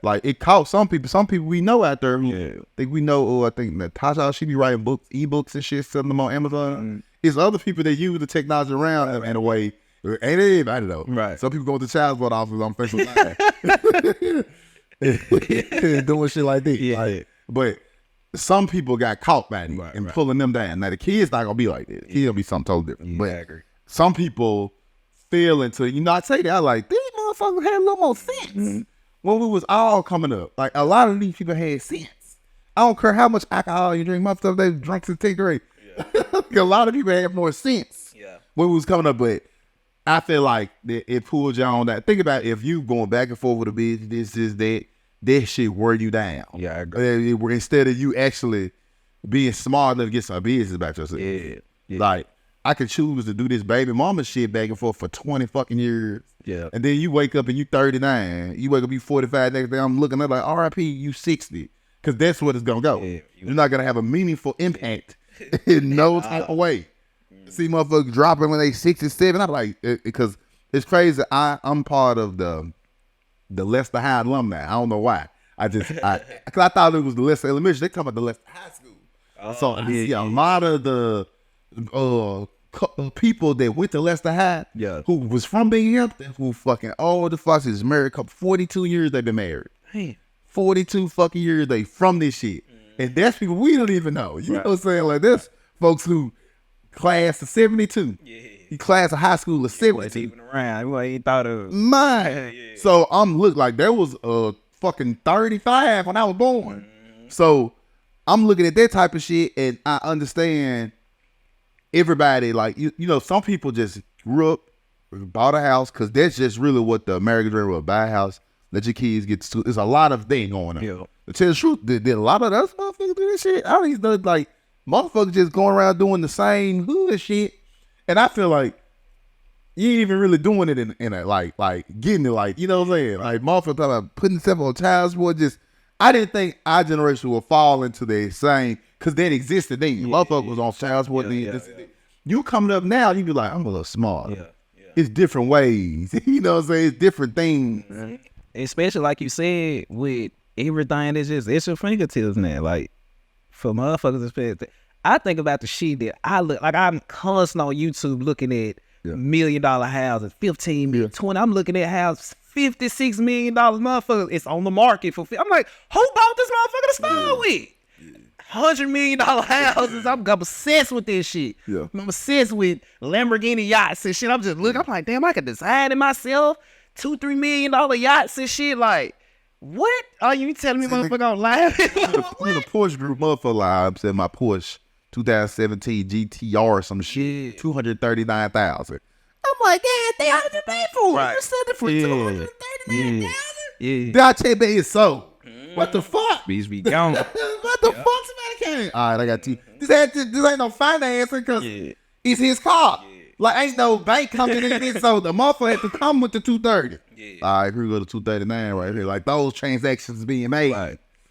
Like, it caught some people we know out there who think we know, I think Natasha, she be writing books, ebooks and shit, selling them on Amazon. Mm-hmm. It's other people that use the technology around in a way. Ain't everybody though. Right. Some people go to child support office on Facebook Live. Doing shit like this. Yeah. Like, but some people got caught by it and pulling them down. Now the kids not gonna be like this. He'll be something totally different. Yeah, but I agree. Some people feel into, I say that, I like, these motherfuckers had a little more sense. Mm-hmm. When we was all coming up. Like, a lot of these people had sense. I don't care how much alcohol you drink. Motherfuckers, they drank since 10th grade. A lot of people have more sense when we was coming up, but I feel like it pulled you on that. Think about if you going back and forth with a business, this is that shit wear you down. Yeah, I agree. Instead of you actually being smart enough to get some business about yourself. Yeah. Like, I could choose to do this baby mama shit back and forth for 20 fucking years. Yeah. And then you wake up and you 39. You wake up, you 45 next day. I'm looking at like, RIP, you 60. Because that's what it's going to go. Yeah, you're not going to have a meaningful impact in no type of way. See motherfuckers dropping when they 67. I'm like, because it's crazy. I'm part of the Lester High alumni. I don't know why. Because I thought it was the Lester Elementary. They come about the Lester High School. So I see a lot of the people that went to Lester High, who was from Binghamton, who fucking all the fucks is married. 42 years they've been married. Hey. 42 fucking years they from this shit. And that's people we don't even know. You know what I'm saying? Like, there's folks who class of 72. Yeah. He class of high school of 72. Wasn't even around. He ain't thought of mine. Yeah. So I'm look like there was fucking 35 when I was born. Mm-hmm. So I'm looking at that type of shit and I understand everybody, like, you know, some people just grew up, bought a house, because that's just really what the American dream was, buy a house, let your kids get to. There's a lot of things going on. Yeah. To tell the truth, did a lot of those motherfuckers do this shit? I don't even know, like, motherfuckers just going around doing the same hood shit. And I feel like you ain't even really doing it in a, like getting it, like, you know what I'm saying? Like, motherfuckers talking about putting themselves on child support. Just, I didn't think our generation would fall into the same, because that existed then. Yeah, motherfuckers was on child support then. You coming up now, you be like, I'm a little smart. Yeah. It's different ways. You know what I'm saying? It's different things. Mm-hmm. Especially like you said, with everything that's just, it's your fingertips now. Like, for motherfuckers, I think about the shit that I look, like, I'm constant on YouTube looking at $1 million houses, 15 million, 20. I'm looking at houses, $56 million, motherfuckers. It's on the market for, I'm like, who bought this motherfucker to start with? $100 million houses. I'm obsessed with this shit. Yeah. I'm obsessed with Lamborghini yachts and shit. I'm just looking. I'm like, damn, I could design it myself. $2-3 million yachts and shit. Like, what are you telling me, motherfucker? I'm laughing. The Porsche group, motherfucker. Like, I'm saying my Porsche 2017 GTR or some shit, 239,000. I'm like, damn, they ought to be paid for it. Right. You said it for 239,000. Yeah. Then I tell you, man, it's so. What the fuck? Bees be gone. What the fuck? Somebody came. All right, I got two. This ain't no financing because it's his car. Like, ain't no bank coming in this, so the motherfucker had to come with the 230. All right, here we go to 239 right here. Like, those transactions being made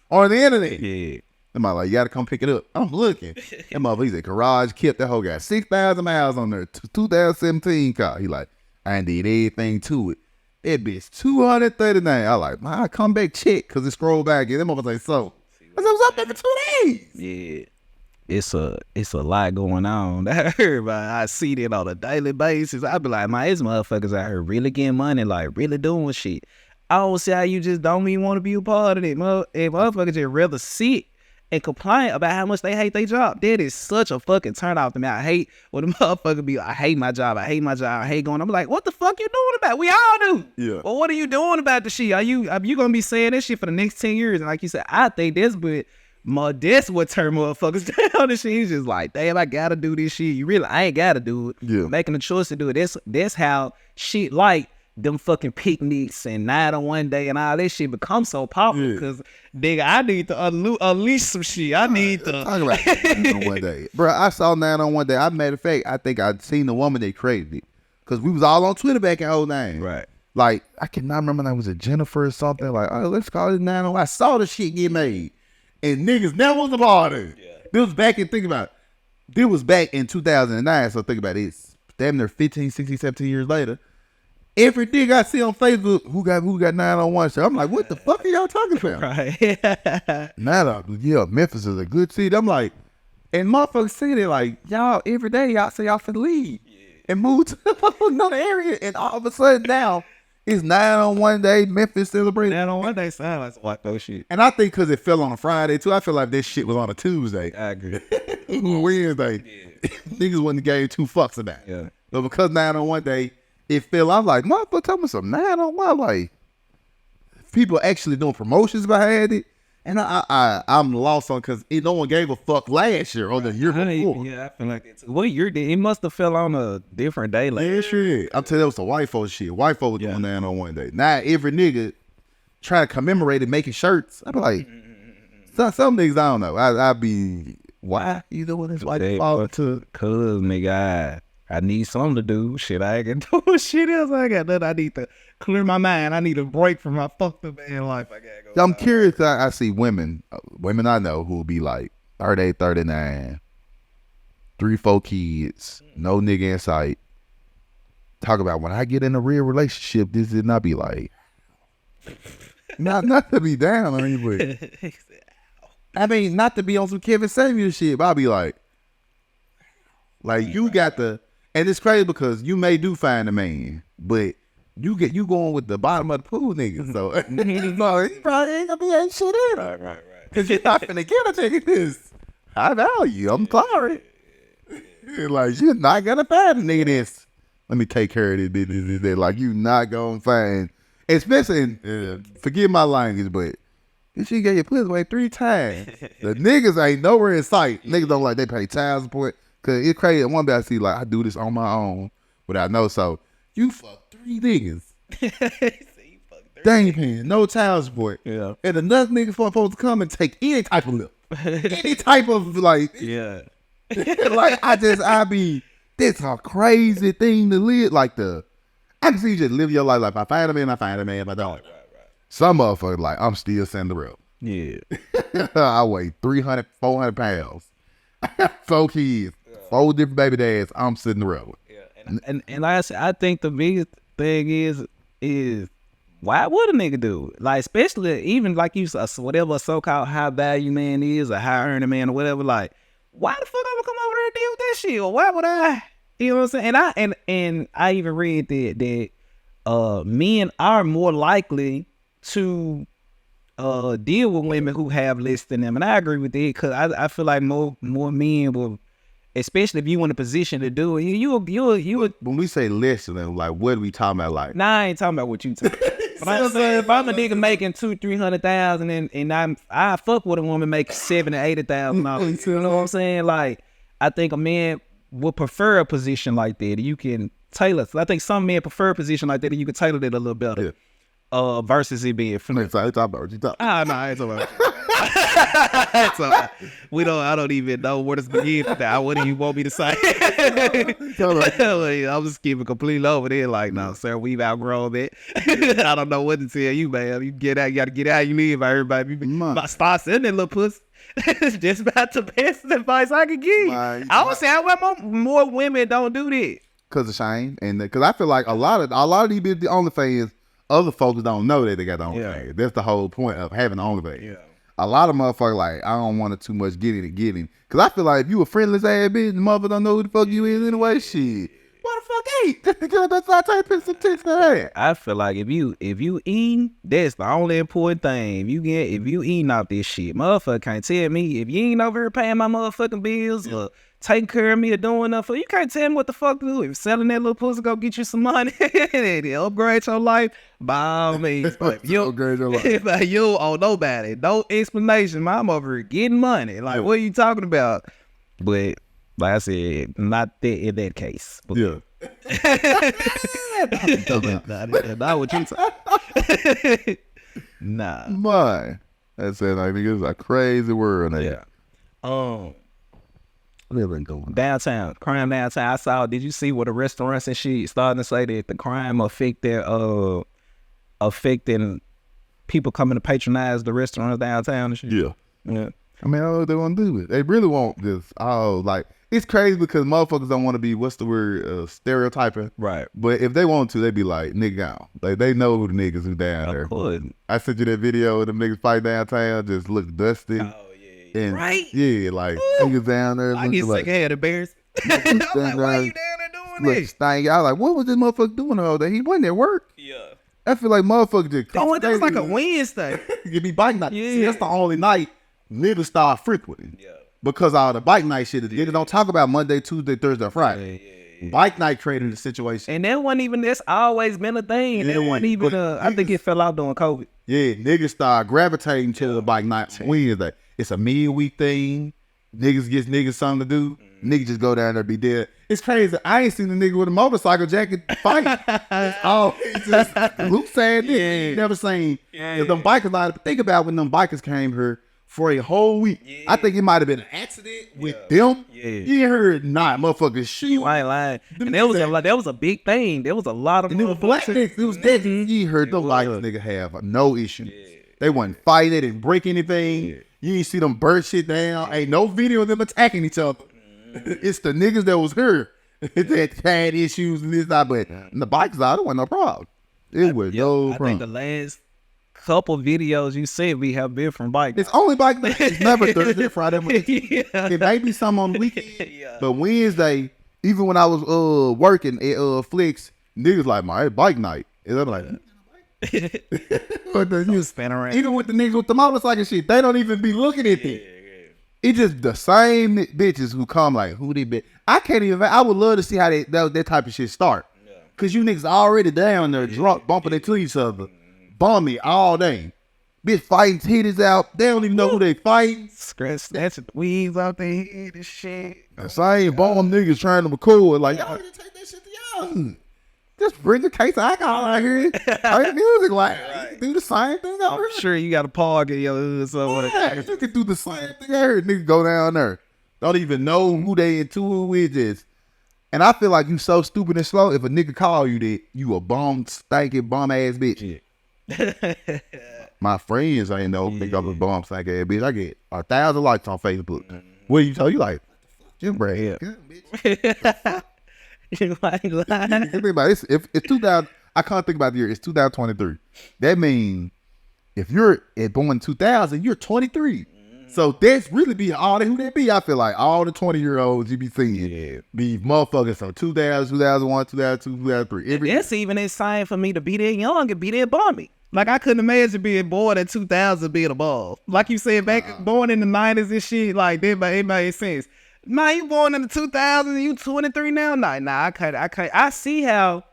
on the internet. Yeah. The motherfucker, like, you gotta come pick it up. I'm looking. That motherfucker, he's a garage kept. That whole got 6,000 miles on there. 2017 car. He like, I ain't did anything to it. That bitch 239. I like, man, I come back check because it scrolled back and that motherfucker like, so. I said, I was up there for 2 days. Yeah. It's a lot going on. I see that on a daily basis. I be like, man, these motherfuckers out here really getting money, like really doing shit. I don't see how you just don't even want to be a part of it. Motherfuckers just rather sit and complain about how much they hate their job. That is such a fucking turn off to me. I hate when the motherfucker be like, I hate my job. I hate my job. I hate going. I'm like, what the fuck you doing about it? We all do. Yeah. Well, what are you doing about the shit? Are you gonna be saying this shit for the next 10 years? And like you said, I think that's what turn motherfuckers down and shit. He's just like, damn, I gotta do this shit. I ain't gotta do it. Yeah. Making the choice to do it. That's how shit like them fucking picnics and 9 Day and all that shit become so popular because nigga, I need to unleash some shit. I need to talk about 9 Day. Bro, I saw 9 Day. Matter of fact, I think I'd seen the woman that created it. Cause we was all on Twitter back in 09. Right. Like, I cannot remember that was a Jennifer or something. Like, oh, let's call it 9 I saw the shit get made. And niggas never was a part of it. Yeah. This was back in, think about it. This was back in 2009, so think about it. It's damn near 15, 16, 17 years later. Every nigga I see on Facebook who got 901 shit, I'm like, what the fuck are y'all talking about? Right. Memphis is a good city. I'm like, and motherfuckers see it like, y'all, every day y'all say y'all finna leave and move to another area. And all of a sudden now, it's 9 Day, Memphis celebrating. 9 Day sound like some white boy shit. And I think because it fell on a Friday too, I feel like this shit was on a Tuesday. I agree. Wednesday. Niggas wouldn't gave 2 fucks about it. Yeah. But because 9 Day, it fell. I'm like, motherfucker, tell me some 9 like people actually doing promotions behind it. And I'm lost on because no one gave a fuck last year or the year before. Yeah, I feel like that too. What year did it must have fell on a different day? Like yeah, shit. I'm telling you, it was the white folks shit. White folks doing 9 Day. Now every nigga trying to commemorate it, making shirts. I be like, some niggas I don't know. I be why you doing this white folks to? Cause nigga, I need something to do. Shit, I ain't gonna do shit else. I got nothing. I need to clear my mind. I need a break from my fucked up man life. I gotta go. I'm curious. I see women I know who will be like 38, 39, 3, 4 kids, no nigga in sight. Talk about when I get in a real relationship, this did not be like, not to be down on anybody. I mean, not to be on some Kevin Samuel shit, but I'll be like you got the. And it's crazy because you may do find a man, but you going with the bottom of the pool nigga. So he probably ain't gonna be that shit in. Right. Because you're not finna get a nigga this. I value. I'm sorry. Like, you're not gonna find a nigga this. Let me take care of this. Like, you not gonna find, especially, forgive my language, but this shit get your pussy away 3 times. The niggas ain't nowhere in sight. Niggas don't like they pay child support. Cause it's crazy. One day I see like I do this on my own without no. So you fuck 3 niggas. They ain't paying no child support. Yeah. And another nigga supposed to come and take any type of lip, any type of like. Yeah. Like I be. That's a crazy thing to live. Like I can see you just live your life. Like if I find a man, I find a man. If I don't, right. Some motherfuckers like I'm still Cinderella. Yeah. I weigh 300, 400 pounds. 4 kids. 4 different baby dads. I'm Cinderella. Yeah, and like I said, I think the biggest thing is why would a nigga do it? Like, especially even like you said, whatever a so-called high value man is, a high earning man or whatever. Like, why the fuck I'm gonna come over there and deal with that shit? Or why would I? You know what I'm saying? And I even read that men are more likely to deal with women who have less than them, and I agree with that because I feel like more men will, especially if you in a position to do it. You. When we say less than them, like what are we talking about? Like, Nah, I ain't talking about what you talking. But I'm saying if I'm a nigga making $200,000-300,000 and I fuck with a woman making $70,000-80,000, you know what I'm saying? Like, I think a man would prefer a position like that. You can tailor. So I think some men prefer a position like that, and you can tailor it a little better. Yeah. Versus it being free. I ain't talking about what you talking. Ah, no, I ain't talking about. So I don't even know where to begin with that. What do you want me to say? I'm just keeping completely over there. Like, no, sir, we've outgrown it. I don't know what to tell you, man. You get out, you gotta get out. You leave, everybody. Start sending that little pussy. It's just about the best advice I could give. I would say more women don't do that. Cause of shame, and because I feel like a lot of these bitches, the OnlyFans, other folks don't know that they got the OnlyFans. Yeah. That's the whole point of having the OnlyFans. Yeah. A lot of motherfuckers like, I don't want to too much get in. Cause I feel like if you a friendless ass bitch, the motherfucker don't know who the fuck you is anyway. Shit. What the fuck ain't? That's not taking some tits to that. I feel like if you eat, that's the only important thing. If you eating off this shit, motherfucker can't tell me if you ain't over here paying my motherfucking bills or taking care of me or doing nothing. You can't tell me what the fuck to do. If selling that little pussy go get you some money and upgrade your life, by all means. But you upgrade your life. But you don't owe nobody. No explanation. I'm over here getting money. Like, what are you talking about? But like I said, not that in that case. But, yeah. not what you talking. Nah. My. That's it. I think it's a crazy world. Yeah. Downtown, crime downtown. I saw. Did you see what the restaurants and shit starting to say that the crime affecting people coming to patronize the restaurants downtown and shit? Yeah. Yeah. I mean, I don't know what they want to do with it. They really want this. Oh, like it's crazy because motherfuckers don't want to be what's the word stereotyping. Right. But if they want to, they be like nigga out. Like they know who the niggas who down there. I sent you that video of them niggas fight downtown. Just look dusty. Oh. And right? Yeah, like niggas down there. I get sick of the bears. I'm like, why you down there doing this? I was like, what was this motherfucker doing all day? He wasn't at work. Yeah. I feel like motherfuckers just. Oh, that was like a Wednesday. Give me bike night. Yeah. See, that's the only night niggas start frequenting. Yeah. Because all the bike night shit, they don't talk about Monday, Tuesday, Thursday, Friday. Yeah. Bike night created the situation. And that wasn't even, that's always been a thing. And that wasn't even, I think it fell out during COVID. Yeah, niggas start gravitating to the bike night Wednesday. It's a midweek thing. Niggas gets niggas something to do. Niggas just go down there be dead. It's crazy. I ain't seen a nigga with a motorcycle jacket fight. Oh, it's just loose ass nigga. Never seen. If them bikers like think about when them bikers came here for a whole week. Yeah. I think it might have been an accident with them. Yeah. You ain't heard motherfuckers shoot. I ain't lying. And that was a big thing. There was a lot of and it was black niggas. It was dead. You heard them bikers nigga have no issue. Yeah. They wasn't fighting. They didn't break anything. Yeah. You ain't see them burn shit down. Ain't no video of them attacking each other. It's the niggas that was here that had issues and this that, but the bikes out, it wasn't no problem. It was no problem. I think the last couple videos you said we have been from bike. It's only bike night. It's never Thursday, Friday. It may be some on the weekend, but Wednesday, even when I was working at Flex, niggas like my bike night. And I'm like, but you spin around. Even with the niggas with the motorcycle shit, they don't even be looking at that. It's just the same bitches who come like, who they be? I can't even. I would love to see how that type of shit start. Cause you niggas already down there drunk, bumping into each other, bumming all day. Bitch fighting titties out. They don't even know who they fighting. Snatching the weeds out their head and shit. The same bomb niggas trying to record like, y'all need to take that shit to y'all. Just bring a case of alcohol out here. Play music like you do the same thing out here. Sure, you got a park in your hood somewhere. Yeah, you can do the same thing out here. Niggas go down there. Don't even know who they into with this. And I feel like you so stupid and slow. If a nigga call you that, you a bum, stinking, bum ass bitch. Yeah. My friends ain't know think I'm a bum, stinking ass bitch. I get 1,000 likes on Facebook. What do you tell you like? Jim Brad, bitch. You like lying? Think about it. If it's 2000, I can't think about the year. It's 2023. That means if you're born 2000, you're 23. So that's really be all who that be. I feel like all the 20-year-olds you be seeing be motherfuckers from 2000, 2001, 2002, 2003. That's even insane for me to be that young and be that bummy. Like I couldn't imagine being born in 2000 being a ball. Like you said, born in the 90s and shit, like that, but it made sense. Man, you born in the 2000s and you 23 now? Nah, I can't. I see how.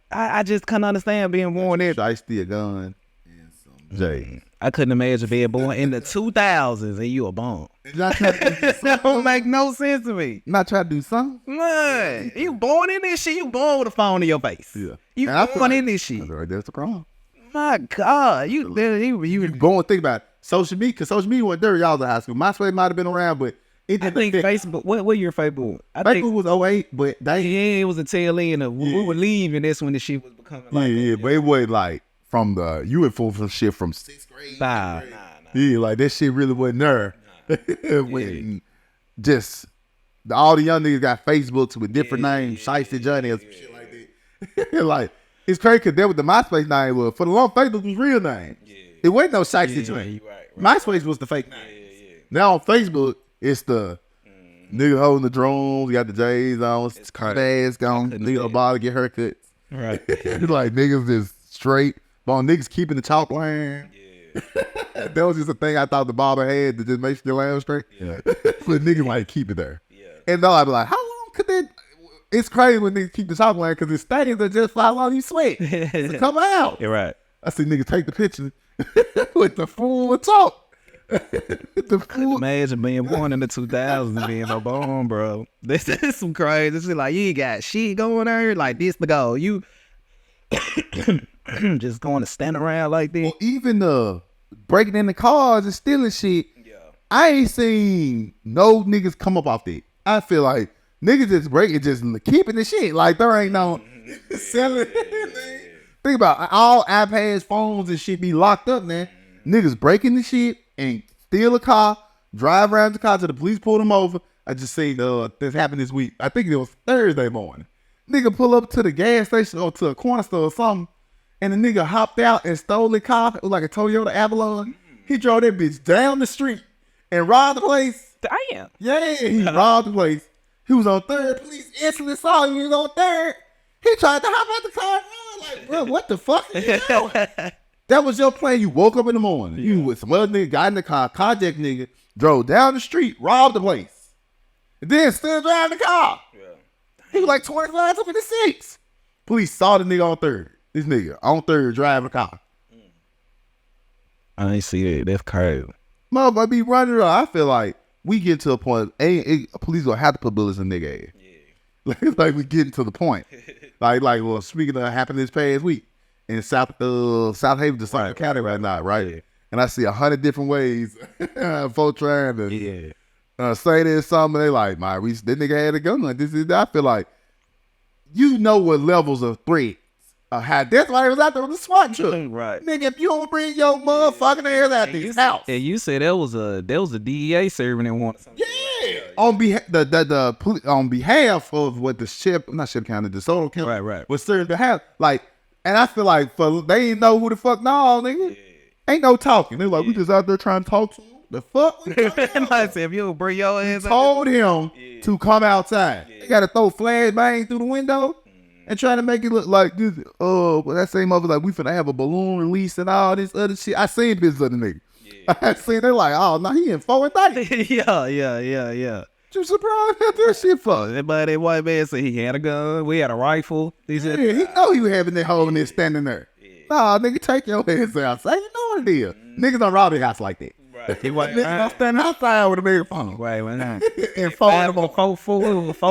I just couldn't understand being born there. Shiesty, a gun, and some J. I couldn't imagine being born in the 2000s and you a bum. That don't make no sense to me. Not try to do something. Man, you born in this shit. You born with a phone in your face. Yeah, you born in this shit. That's the problem. My God, you born. Think about it. Social media, because social media wasn't there. Y'all was in high school. MySpace might have been around, but I think Facebook. What year Facebook? Facebook was 08, but it was a tail end of we were leaving. That's when the shit was becoming like but it was like from the you went for some shit from 6th grade. Nah. Yeah, like that shit really wasn't there. When just all the young niggas got Facebooks with different names, Shiesty Johnny or some shit like that. Like it's crazy because that was the MySpace name was for the long Facebook was real name. It wasn't no Shiesty Johnny. Right. MySpace was the fake name. Now on Facebook it's the nigga holding the drones, got the J's on, it's mask on, nigga about to get haircuts. Right. It's like niggas just straight. But niggas keeping the chalk line. That was just a thing I thought the barber had to just make sure the line was straight. Yeah. But niggas like keep it there. Yeah. And though I'd be like, how long could that? It's crazy when niggas keep the chalk line because the stains are just how long you sweat to come out. You're right. I see niggas take the picture with the full talk. Imagine being born in the 2000s and being no bone, bro. This is some crazy shit. Like you ain't got shit going on here. Like this to go. You just going to stand around like this. Well, even breaking in the cars and stealing shit. Yeah. I ain't seen no niggas come up off that. I feel like niggas just breaking, just keeping the shit. Like there ain't no selling. Think about it. All iPads, phones, and shit be locked up, man. Niggas breaking the shit and steal a car, drive around the car till the police pull them over. I just seen this happened this week. I think it was Thursday morning. Nigga pull up to the gas station or to a corner store or something, and the nigga hopped out and stole the car. It was like a Toyota Avalon. He drove that bitch down the street and robbed the place. Damn. Yeah, he robbed the place. He was on third. Police instantly saw him. He was on third. He tried to hop out the car and run. Like, bro, what the fuck? That was your plan. You woke up in the morning. You with some other nigga, got in the car, carjacked nigga, drove down the street, robbed the place, and then still driving the car. Yeah. He was like 25, 26. Police saw the nigga on third. This nigga on third driving the car. I ain't see it. That's crazy. Motherfucker be running around. I feel like we get to a point, police gonna have to put bullets in nigga ass. Yeah. Like we getting to the point. like well, speaking of happened this past week. In South Haven, DeSoto County right now, right? Yeah. And I see 100 different ways folks trying to say this something. They like, this nigga had a gun. Like, this is. I feel like you know what levels of threats had. That's why he was out there with the SWAT truck, right? Nigga, if you don't bring your motherfucking ass out this house, and you said there was a DEA serving in one. Yeah, on behalf on behalf of what the County, DeSoto County, right, was serving behalf, like. And I feel like they ain't know who the fuck, no, nigga. Ain't no talking. They're like, we just out there trying to talk to him. The fuck? I said, if you don't bring your ass told him to come outside. They got to throw flashbang through the window and try to make it look like this. Oh, but that same mother like, we finna have a balloon release and all this other shit. I seen pictures of the nigga. I seen, they're like, oh, no, he in 430. Yeah. You surprised at that shit for? That white man said he had a gun. We had a rifle. He said, he know he was having that hole in there standing there. Nah, nigga, take your ass outside. You know what it is. Niggas don't rob their house like that. Right. Niggas don't stand outside with a megaphone. Right, when and four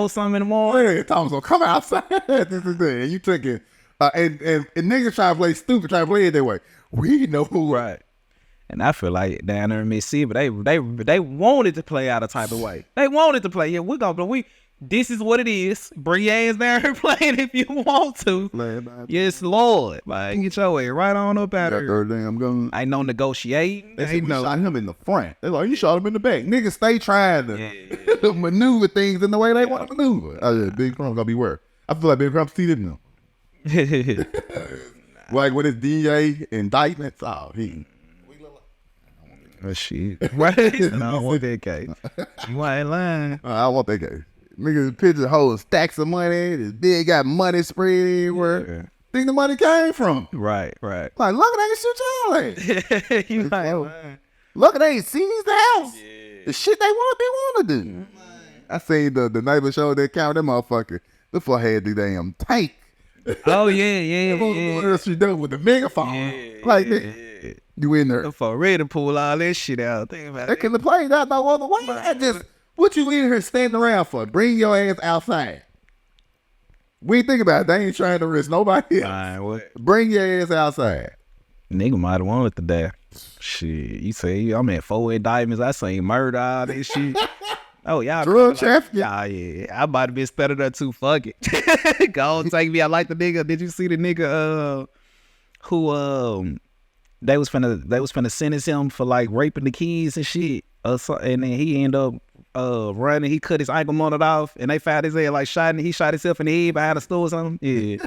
something in the morning. Yeah, Tom's gonna come outside. This is it. And you took it. And niggas try to play stupid, try to play it that way. We know who. Right. And I feel like down there in Mississippi, they wanted to play out a type of way. They wanted to play. Yeah, this is what it is. Bring your ass down here playing if you want to. Yes, Lord. Like, get your way right on up out of here. Damn gun. Ain't no negotiating. They shot him in the front. They like, you shot him in the back. Niggas stay trying to maneuver things in the way they want to maneuver. Oh yeah, Big Crump's gonna be worse. I feel like Big Crump's cheated him. Like with his DA indictments, shit. Right? I don't want that case. You ain't lying. I want that case. Niggas picture holding stacks of money. This big got money spread everywhere. think the money came from? Right. Like, look, they ain't shoot y'all ass. You like, man. Look, they ain't seized the house. The shit they want to do. I seen the neighbor show that count that motherfucker. Before I had the damn tank. Oh yeah. What else you done with the megaphone? Like, you in there. For ready to pull all that shit out. Think about They it. couldn't play that no other way. I just, what you in here standing around for? Bring your ass outside. We ain't think about it. They ain't trying to risk nobody else. Fine, what? Bring your ass outside. Nigga might have wanted to die. Shit, you say I'm at 4 indictments. I seen murder, all this shit. Oh, y'all. Drug trafficking. Yeah. I might have been studied up too. Fuck it. Go on, take me. I like the nigga. Did you see the nigga who they was finna sentence him for like raping the kids and shit? And then he ended up running. He cut his ankle monitor off, and they found his head like shot. He shot himself in the head behind the store or something.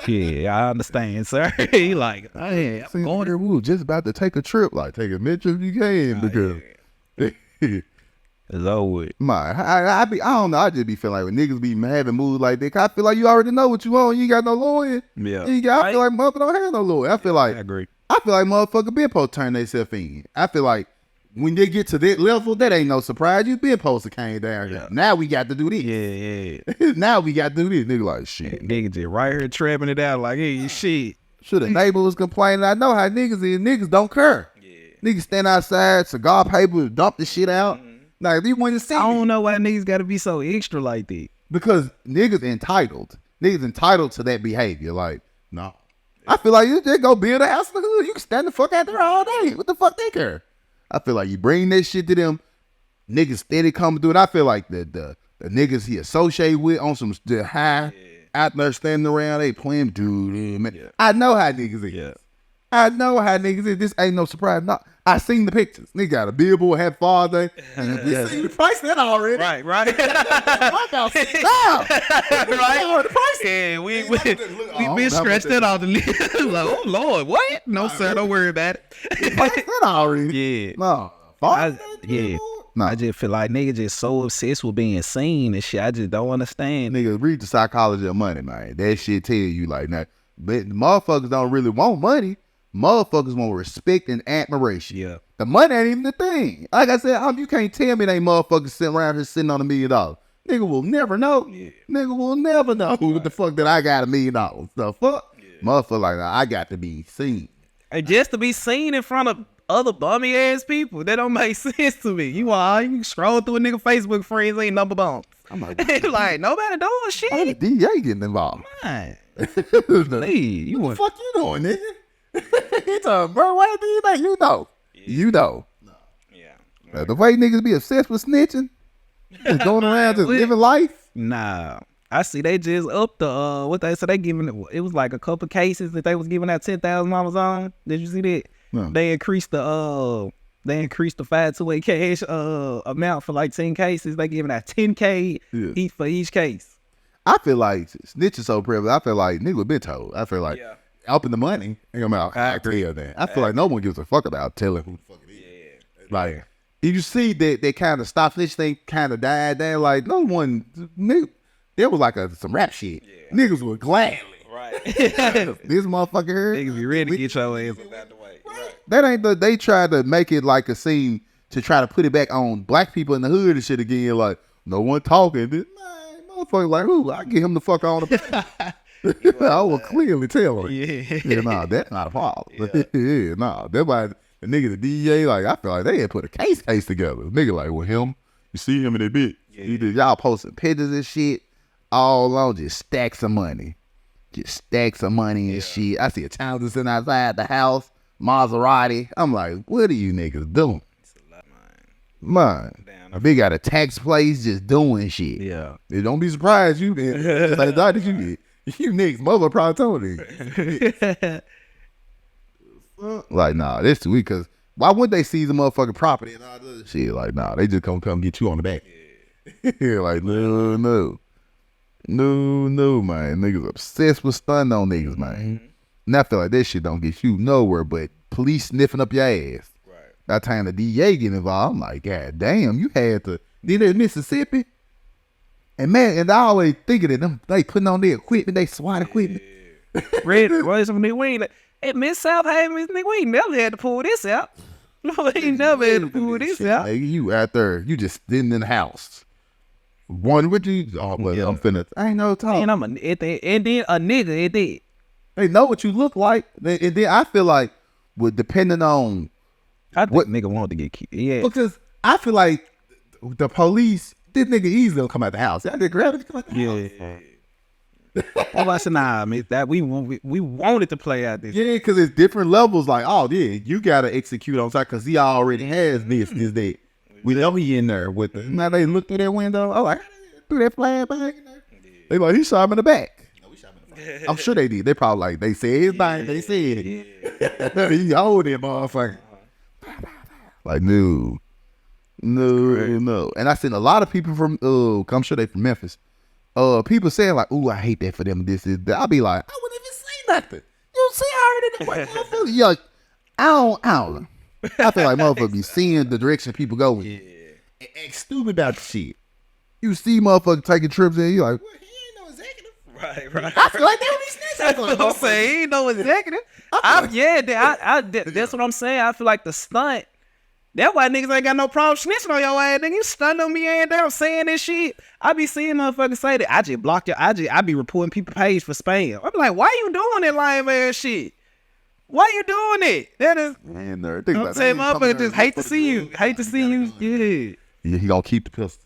Yeah, I understand, sir. He like, hey, I'm going there. We were just about to take a trip. Like, take as much as you can because. It's over with. I don't know. I just be feeling like when niggas be having moves like that, I feel like you already know what you want. You ain't got no lawyer. Yeah. I feel like motherfucker don't have no lawyer. I feel like I agree. I feel like motherfucker been supposed to turn themselves in. I feel like when they get to that level, that ain't no surprise. You been supposed to came down here. Now we got to do this. Yeah. Now we got to do this. Nigga like shit. Nigga just right here trapping it out like, hey, shit. Should the neighbor was complaining. I know how niggas is. Niggas don't care. Yeah. Niggas stand outside, cigar paper, dump the shit out. Like, you want to see. I don't know why niggas got to be so extra like that. Because niggas entitled. Niggas entitled to that behavior. Like, no. I feel like you just go build a house in the hood. You can stand the fuck out there all day. What the fuck they care? I feel like you bring that shit to them. Niggas steady coming through it. I feel like the niggas he associate with on some high out there standing around. They playing dude. Man. Yeah. I know how niggas is. Yeah. I know how niggas is. This ain't no surprise. No, I seen the pictures. Nigga got a billboard, had Father Day. We seen the price that already. Right. Right. The price. Yeah, we been stretched that out the list. Like, oh Lord, what? No, sir, don't worry about it. Price that already. Yeah. No. I just feel like niggas just so obsessed with being seen and shit. I just don't understand. Niggas read the psychology of money, man. That shit tell you like, now, but motherfuckers don't really want money. Motherfuckers want respect and admiration. Yeah. The money ain't even the thing. Like I said, you can't tell me they motherfuckers sitting around here sitting on $1 million. Nigga will never know. Yeah. Nigga will never know what the fuck that I got $1 million. The fuck? Yeah. Motherfucker like that, I got to be seen. And just to be seen in front of other bummy ass people, that don't make sense to me. You scroll through a nigga Facebook friends, ain't number bumps. I'm like, like nobody doing shit. The DA getting involved. Man. What the fuck you doing, nigga? He told bro, why do you think you know? Yeah. You know. No. Yeah. The way niggas be obsessed with snitching, just going around just living life. Nah. I see they just up the what they said they giving it was like a couple cases that they was giving out $10,000 on. Did you see that? No. They increased the 528 cash amount for like 10 cases. They giving out $10K each for each case. I feel like snitching so privileged. I feel like nigga been told. I feel like up in the money. I agree with that. I feel like no one gives a fuck about telling who the fuck it is. Yeah. Like, you see that they kind of stop snitch thing kind of died down. Like, no one, there was like some rap shit. Yeah. Niggas would gladly. Right. This motherfucker here. Niggas be ready to get your ass out the way. Right. That ain't they tried to make it like a scene to try to put it back on black people in the hood and shit again. Like, no one talking. Man, motherfucker like, who? I get him the fuck on. I will clearly tell him. Yeah, nah, that's not a problem. Yeah, nah, that's why the nigga, the DEA, like, I feel like they had put a case together. Nigga like, well, him, you see him in that bitch. Y'all posting pictures and shit all on just stacks of money. Just stacks of money and shit. I see a Townsend sitting outside the house, Maserati. I'm like, what are you niggas doing? It's a lot, man. They got a tax place just doing shit. Yeah. Don't be surprised you been. Like, did you get? You niggas, mother probably told you. Like, nah, this week, because why would they seize the motherfucking property and all that other shit? Like, nah, they just come get you on the back. Yeah. Like, no, man. Niggas obsessed with stunning on niggas, man. Mm-hmm. And I feel like that shit don't get you nowhere but police sniffing up your ass. Right. That time the DA get involved, I'm like, God damn, you had to. Then there's Mississippi. And man, and I always thinking of them, they putting on their equipment, they SWAT equipment. Red Royce, nigga, we ain't at Miss South Haven, nigga, we ain't never had to pull this out. No, we ain't never had to pull this out. Nigga, you out there, you just sitting in the house. One with you, but I'm finna. I ain't no talk. And I'm and then a nigga at that. They know what you look like, and then I feel like, with depending on I think nigga wanted to get killed. Yeah, because I feel like the police, this nigga easily gonna come out the house. I did grab it, come out the house. I said, nah, man, that we wanted to play out this. Yeah, because it's different levels. Like, oh yeah, you gotta execute on site because he already has this that. We know he in there with it. Now they look through that window. Oh, like through that flag back in there. They like he shot him in the back. No, we shot him in the front. I'm sure they did. They probably like they said his name. They said it. He hold that motherfucker. Like no. And I seen a lot of people from I'm sure they from Memphis. People saying like, "Ooh, I hate that for them. This is that." I'll be like, I wouldn't even say nothing. You see, I heard it. Motherfucker. Like, I don't know. I feel like motherfuckers be seeing the direction people going. Yeah. And act stupid about the shit. You see motherfuckers taking trips and you like, well, he ain't no executive. Right. I feel like they would be snitching. That's what I'm saying. He ain't no executive. That's what I'm saying. I feel like the stunt. That's why niggas ain't got no problem snitching on your ass. Nigga, you stunned on me and down saying this shit. I be seeing motherfuckers say that. I just blocked your. I be reporting people page for spam. I'm like, why you doing that lame ass shit? Why you doing it? That is. Man, I'm saying, motherfucker, just hate to see you. Hate to see you. Yeah. Yeah, he gonna keep the pistol.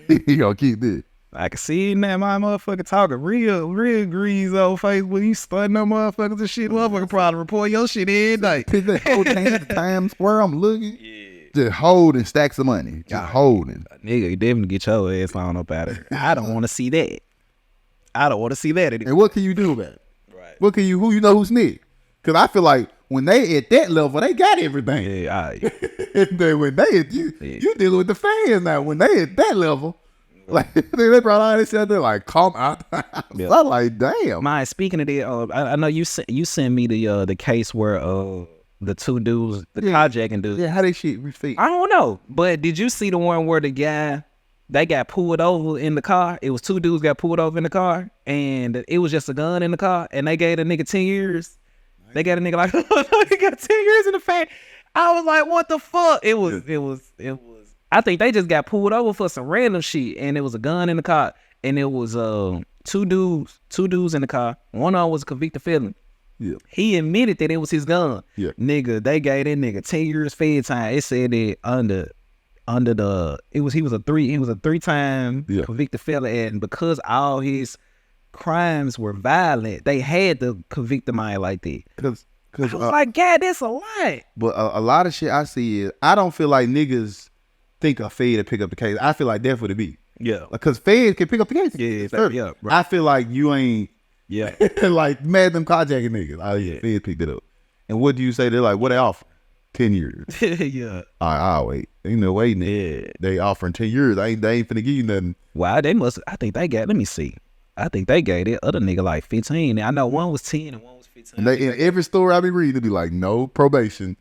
He gonna keep this. I can see it now, my motherfucker talking real grease on Facebook. You stunning them motherfuckers and shit. Motherfucker probably report your shit every night. The whole Times Square, I'm looking. Yeah. Just holding stacks of money. Just holding. Nigga, you definitely get your ass on up out of here. I don't want to see that. I don't want to see that anymore. And what can you do about it? Right. What can you, who you know who's snitch? Because I feel like when they at that level, they got everything. Yeah, all right. And then when they at you dealing with the fans now. When they at that level, like they brought all this shit, they're like, calm out. Yeah. I'm like, damn. Man, speaking of that, I know you sent me the case where the two dudes, the carjacking dudes. Yeah, how they shit feet? I don't know, but did you see the one where the guy they got pulled over in the car? It was two dudes got pulled over in the car, and it was just a gun in the car, and they gave the nigga 10 years. They got a nigga like, he got 10 years in the fan. I was like, what the fuck? It was. I think they just got pulled over for some random shit, and it was a gun in the car, and it was two dudes in the car. One of them was a convicted felon. Yeah. He admitted that it was his gun. Yeah. Nigga, they gave that nigga 10 years fed time. It said that he was a 3-time convicted felon, and because all his crimes were violent, they had to convict the man like that. Cause I was like, God, that's a lot. But a lot of shit I see is I don't feel like niggas think a fed to pick up the case. I feel like that's what it be. Yeah. Because feds can pick up the case. Yeah. Right. I feel like you ain't. Yeah. Like mad them carjacking niggas. Oh yeah, feds picked it up. And what do you say? They're like, what they offer? 10 years. Yeah. I'll wait. Ain't no waiting. Yeah. They offering 10 years. They ain't finna give you nothing. Wow, I think they got. Let me see. I think they gave that other nigga like 15. I know one was 10 and one was 15. And in every story I be reading, they be like, no probation.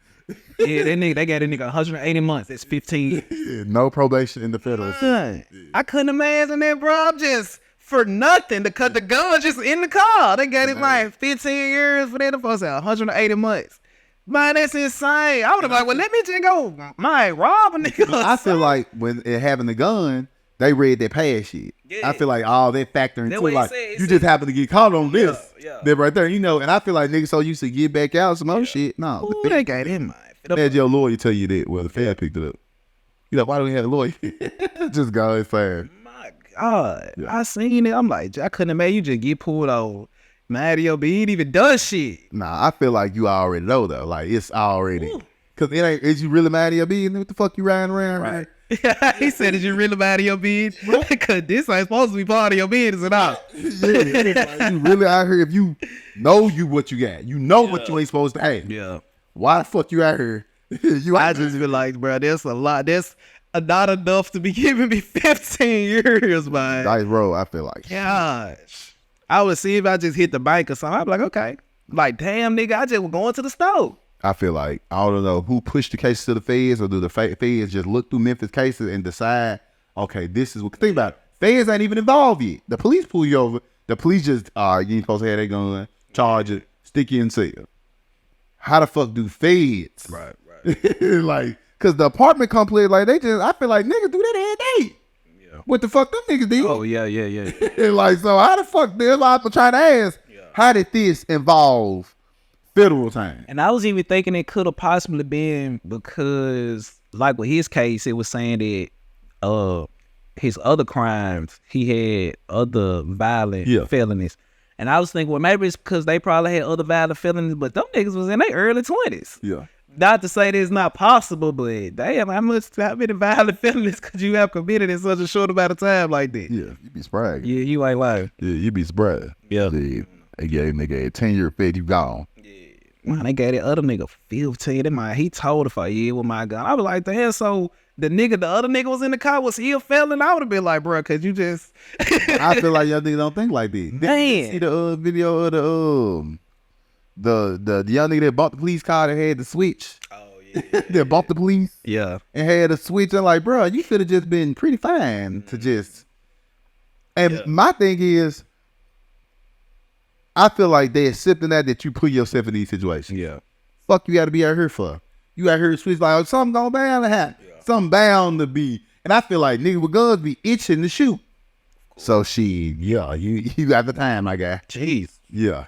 Yeah, they got that nigga 180 months. That's 15. Yeah, no probation in the federal system. Yeah. I couldn't imagine that, bro. Just for nothing to cut the gun just in the car. They got it like 15 years for that. The folks at 180 months. Man, that's insane. I would have been like, well, let me just go, rob a nigga. I feel like when it having the gun, they read that past shit. Yeah. I feel like all that factor into like you just happen to get caught on this. Yeah. That right there, and I feel like niggas so used to get back out some other shit. No, they got in mind. Had your lawyer tell you that. Well, the Fed picked it up. You like, why do we have a lawyer? Just go insane. My God, I seen it. I'm like, I couldn't imagine you just get pulled over. Mario B ain't even done shit. Nah, I feel like you already know though. Like it's already. Cause it ain't. Is you really Mario B? And what the fuck you riding around? Right. He said, "Is you really mad at your bid? Because this ain't supposed to be part of your bid, is it not?" Yeah, like, you really out here if you know what you got. You know what you ain't supposed to have. Yeah. Why the fuck you out here? I just be like, bro, there's a lot. There's not enough to be giving me 15 years, man. Nice roll, I feel like. Gosh. I would see if I just hit the bank or something. I'd be like, okay. Like, damn, nigga, I just was going to the store. I feel like, I don't know who pushed the case to the feds, or do the feds just look through Memphis cases and decide, okay, this is what, think about it. Feds ain't even involved yet. The police pull you over. The police just, you ain't supposed to have that gun. charge it, stick you in cell. How the fuck do feds? Right. Like, cause the apartment complex, like I feel like niggas do that every day. Yeah. What the fuck them niggas do? Oh yeah. Like, so how the fuck, there's a lot of people trying to ask, how did this involve federal time? And I was even thinking it could have possibly been because, like with his case, it was saying that his other crimes, he had other violent felonies. And I was thinking, well, maybe it's because they probably had other violent felonies, but them niggas was in their early 20s. Yeah. Not to say that it's not possible, but damn, how many violent felonies could you have committed in such a short amount of time like that? Yeah, you be surprised. Yeah, you ain't lying. Yeah, you be surprised. Yeah. They gave nigga a 10-year fed, you gone. Man, they gave that other nigga 15. That man, he told if I with my gun. I was like, damn, so the other nigga was in the car, was he a felon? I would have been like, bro, cause you just I feel like y'all niggas don't think like this. Man. Did you see the video of the young nigga that bought the police car that had the switch? Oh yeah. That bought the police Yeah. and had a switch, and like, bro, you should have just been pretty fine to just. And my thing is, I feel like they accepting that you put yourself in these situations. Yeah. Fuck you got to be out here for. You out here to switch like, oh, something gonna bound to happen. Yeah. Something bound to be. And I feel like niggas with guns be itching to shoot. So you got the time, my guy. Jeez. Yeah.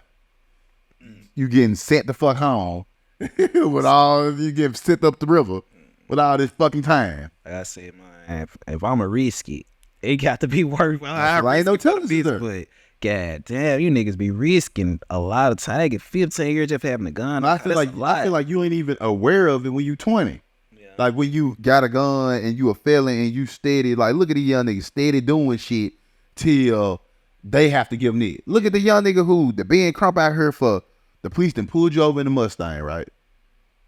You getting sent the fuck home with all, you getting sent up the river with all this fucking time. I said, man, if I'm a risk it got to be worth. I ain't no telling this, but god damn, you niggas be risking a lot of time. I get 15 years just for having a gun. I feel like you ain't even aware of it when you 20. Yeah. Like when you got a gun and you a felon and you steady, like look at these young niggas steady doing shit till they have to give them it. Look at the young nigga who the being crump out here for the police done pulled you over in the Mustang, right?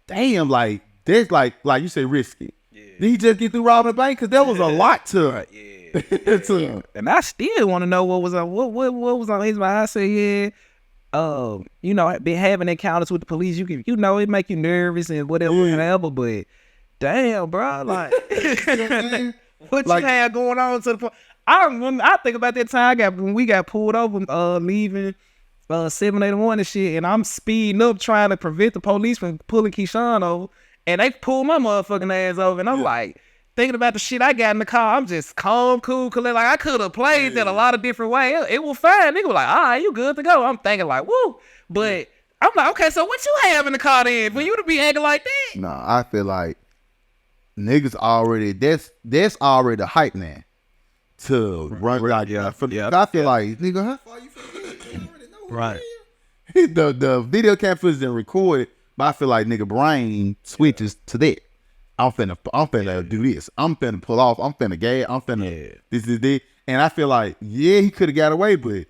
Damn, like that's like you say risky. Yeah. Did he just get through robbing a bank? Cause there was a lot to it. Yeah. And I still want to know what was on his mind. I said, been having encounters with the police. It make you nervous and whatever. But damn, bro, like what you had going on to the point. I think about that time when we got pulled over, leaving 781 and shit, and I'm speeding up trying to prevent the police from pulling Keyshawn over, and they pulled my motherfucking ass over, and I'm like. Thinking about the shit I got in the car, I'm just calm, cool, collect. Like I could have played that a lot of different ways. It was fine. Nigga was like, all right, you good to go. I'm thinking like, woo. But I'm like, okay, so what you have in the car then for you to be acting like that? Nah, I feel like niggas already, that's already hype now to run like I feel like, nigga, how far you from Right. The video camera footage didn't record it, but I feel like nigga brain switches to that. I'm finna do this. I'm finna pull off. I'm finna gas. I'm finna this is this. And I feel like, he could have got away, but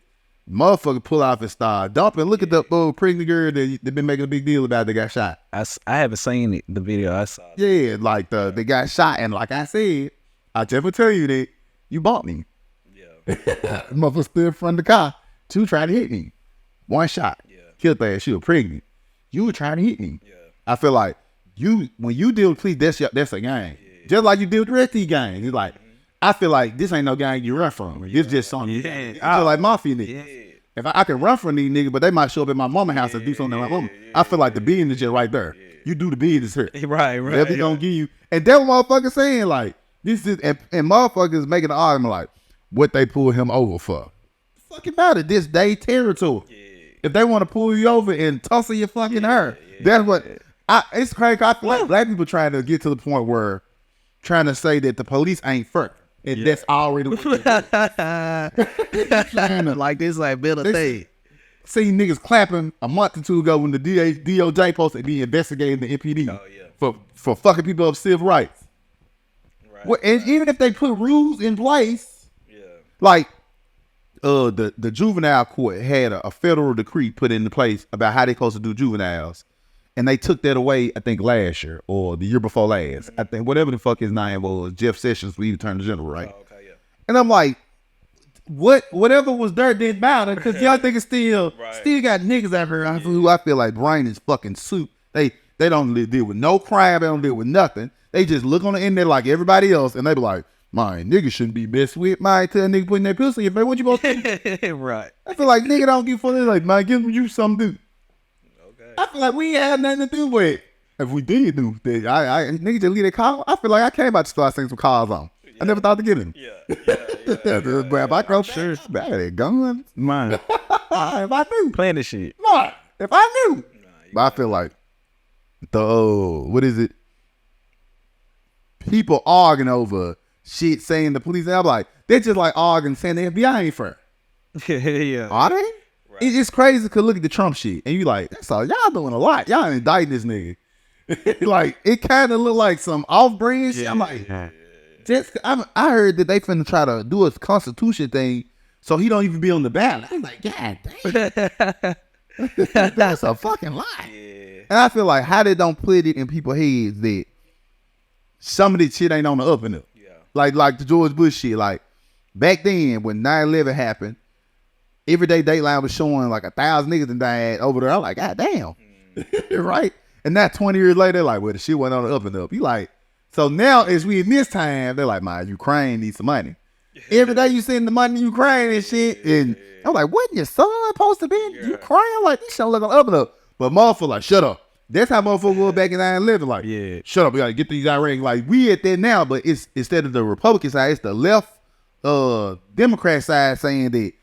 motherfucker pull off and start dumping. Look at the old pregnant girl that they been making a big deal about that got shot. I haven't seen the video. I saw. Yeah, like they got shot, and like I said, I just will tell you that you bought me. Yeah. Motherfucker stood in front of the car. Two tried to hit me. One shot. Yeah. Killed that ass. She was pregnant. You were trying to hit me. Yeah. I feel like. When you deal with police, that's a gang. Yeah. Just like you deal with the rest of these gangs. It's like, I feel like this ain't no gang you run from. This just something. Yeah. It's just like mafia niggas. Yeah. If I can run from these niggas, but they might show up at my mama house and do something like my mama. I feel like the business is just right there. Yeah. You do the business here. Right. They're gonna give you. And that what motherfuckers saying, like, this is, and motherfuckers making an argument like, what they pull him over for. Fucking matter. This day territory. Yeah. If they want to pull you over and tussle your fucking hair, that's what. It's crazy. I feel like black people trying to get to the point where trying to say that the police ain't fair. And that's already what like this, like build a thing. See niggas clapping a month or two ago when the DOJ supposed to be investigating the MPD for fucking people up civil rights. Right. Well, and even if they put rules in place, like the juvenile court had a federal decree put into place about how they supposed to do juveniles. And they took that away, I think, last year or the year before last. I think whatever the fuck his name was, Jeff Sessions, we Attorney General, right? Oh, okay, yeah. And I'm like, whatever was there didn't matter because y'all think it's still got niggas out here who I feel like brain is fucking soup. They don't deal with no crime. They don't deal with nothing. They just look on the internet like everybody else, and they be like, My nigga shouldn't be messed with. My tell a nigga putting that pistol in your face. What you supposed to do? Right. I feel like nigga don't give a fuck. They're like, man, give you something to do. Okay. I feel like we ain't had nothing to do with it. If we did do that, I nigga just leave that car. I feel like I came out to start seeing some cars on. Yeah. I never thought to get in. Yeah. But if I go back, bad at guns. Mine. If I knew. Playing this shit. No, if I knew. Nah, But I feel like what is it? People arguing over shit saying the police. I'm like, they're just like arguing saying the FBI ain't fair. yeah. Are they? Right. It's crazy because look at the Trump shit. And you like, that's all. Y'all doing a lot. Y'all indicting this nigga. Like, it kind of look like some off-brand shit. I'm like, I heard that they finna try to do a constitution thing so he don't even be on the ballot. I'm like, God damn. That's a fucking lie. Yeah. And I feel like how they don't put it in people's heads that some of this shit ain't on the up and up. Yeah. Like the George Bush shit. Like back then when 9/11 happened, Everyday Dateline was showing like 1,000 niggas that died over there. I'm like, God damn. Right? And now 20 years later, like, well, the shit went on the up and up. You like, so now as we in this time, they're like, man, Ukraine needs some money. Every day you send the money to Ukraine and shit. And I'm like, wasn't your son supposed to be in Ukraine? I'm like, this shit look up and up. But motherfucker like, shut up. That's how motherfuckers were back in 9/11. Like, Yeah. shut up. We gotta get these Iranians. Like, we at that now, but it's instead of the Republican side, it's the left Democrat side saying that,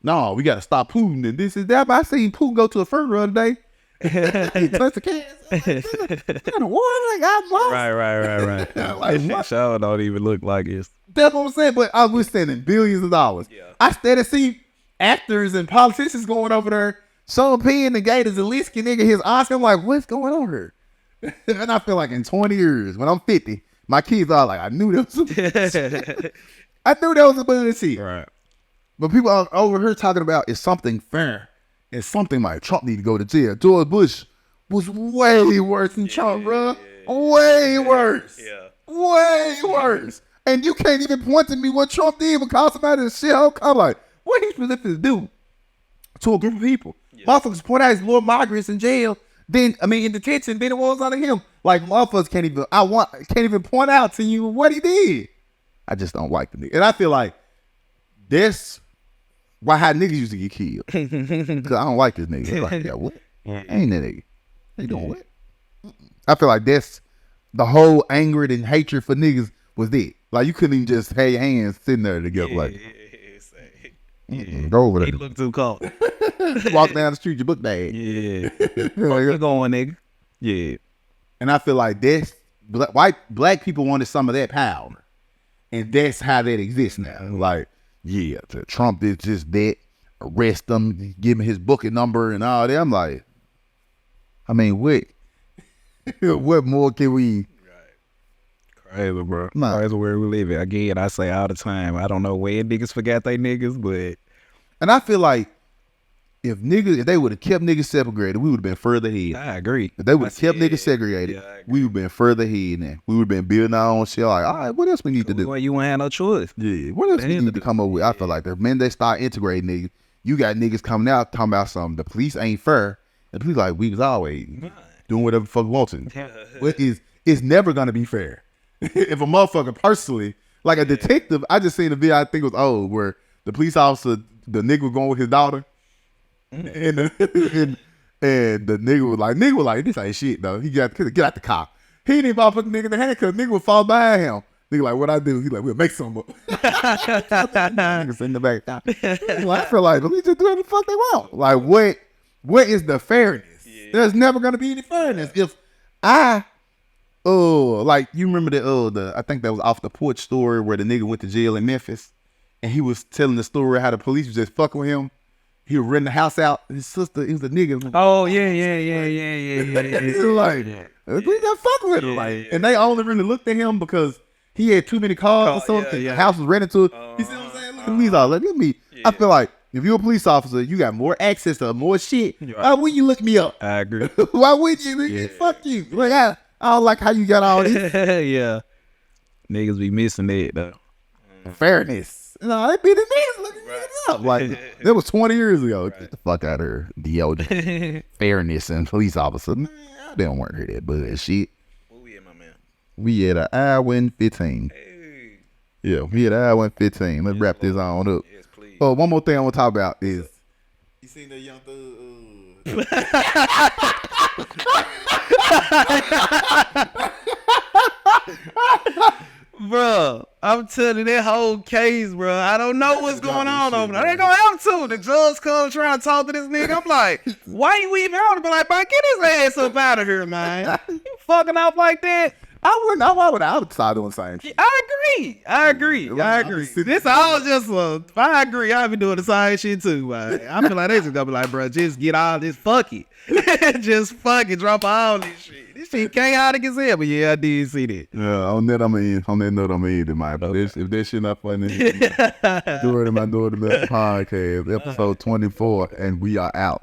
no, we gotta stop Putin and this is that. But I seen Putin go to a funeral today. He touched the cans. What kind of war? Like, I'm lost. Right. Like, That show don't even look like it's. That's what I'm saying. But I was spending billions of dollars. Yeah. I started to see actors and politicians going over there. Sean Penn and Gator Zelinsky, nigga, his Oscar. I'm like, what's going on here? And I feel like in 20 years, when I'm 50, my kids are like, I knew there was some I knew there was a bullshit. Right. But people are over here talking about is something fair. It's something like Trump need to go to jail. George Bush was way worse than Trump, bro. Way worse. Yeah. Way worse. And you can't even point to me what Trump did because somebody in shit. I'm like, what he supposed to do to a group of people? Yeah. Motherfuckers point out his little migrants in jail, in detention, then it was under him. Like motherfuckers can't even point out to you what he did. I just don't like the nigga. And I feel like that's how niggas used to get killed. Cause I don't like this nigga. Like, yeah, what? Ain't that nigga? They doing what? I feel like that's the whole anger and hatred for niggas was it. Like you couldn't even just have your hands sitting there together. Go over there. He look too cold. Walk down the street, your book bag. Yeah. Where you going, nigga? Yeah. And I feel like that's black people wanted some of that power. And that's how that exists now. Like, yeah, Trump did just that, arrest him, give him his booking number and all that. I'm like, I mean, what more can we? Crazy, bro. Nah. Crazy where we live at. Again, I say all the time, I don't know where niggas forgot they niggas, but. And I feel like if they would have kept niggas separated, we would have been further ahead. I agree. If they would have kept niggas segregated, we would have been further ahead now. We would have been building our own shit. Like, all right, what else we need to do? Well, you won't have no choice. Yeah, what else we need to come up with? I feel like the minute they start integrating niggas, you got niggas coming out talking about something. The police ain't fair. The police like, we was always doing whatever the fuck we wanted. It's never gonna be fair. If a motherfucker personally, like a detective, I just seen a video, I think it was old, where the police officer, the nigga was going with his daughter. And the nigga was like, this ain't shit though. He got get out the car. He didn't even put the nigga in the handcuff. Nigga would fall behind him. Nigga like, what I do? He like, we'll make some up. Niggas in the back. Well, I feel like police just do whatever the fuck they want. Like, what is the fairness? Yeah. There's never gonna be any fairness. If like you remember the I think that was Off the Porch story where the nigga went to jail in Memphis, and he was telling the story how the police was just fucking with him. He was renting the house out. His sister, he was a nigga. Oh yeah. Like, we just fucking with him. Like, and they only really looked at him because he had too many cars or something. The house was rented to it. You see what I'm saying? Look at me, let me. I feel like if you're a police officer, you got more access to more shit. Why wouldn't you look me up? I agree. Why would you? Yeah. Fuck you. Like, I don't like how you got all this. Yeah. Niggas be missing that though. Fairness. No, they be the niggas looking niggas up. Like, that was 20 years ago. Get the fuck out of here. The fairness and police officer. Man, they don't want to hear that bullshit. Where we at, my man? We at an hour and 15. Hey. Yeah, we at hour and 15. Let's wrap this on up. Yes, please. Oh, one more thing I want to talk about is you seen that young thug. Bro, I'm telling you, that whole case, bro. I don't know what's going on over there. They gonna have to. The judge come trying to talk to this nigga. I'm like, why you even out? But like, bro, get his ass up out of here, man. You fucking off like that? I would start doing the same shit. I agree. This all just if I agree, I be doing the same shit too, man. I feel like they just gonna be like, bro, just get all this fuck it. Just fucking drop all this shit. This shit chaotic as hell, but yeah, I did see that. Yeah, on that note, I'm in it, man. But if that shit not funny, do it in my podcast, episode 24, and we are out.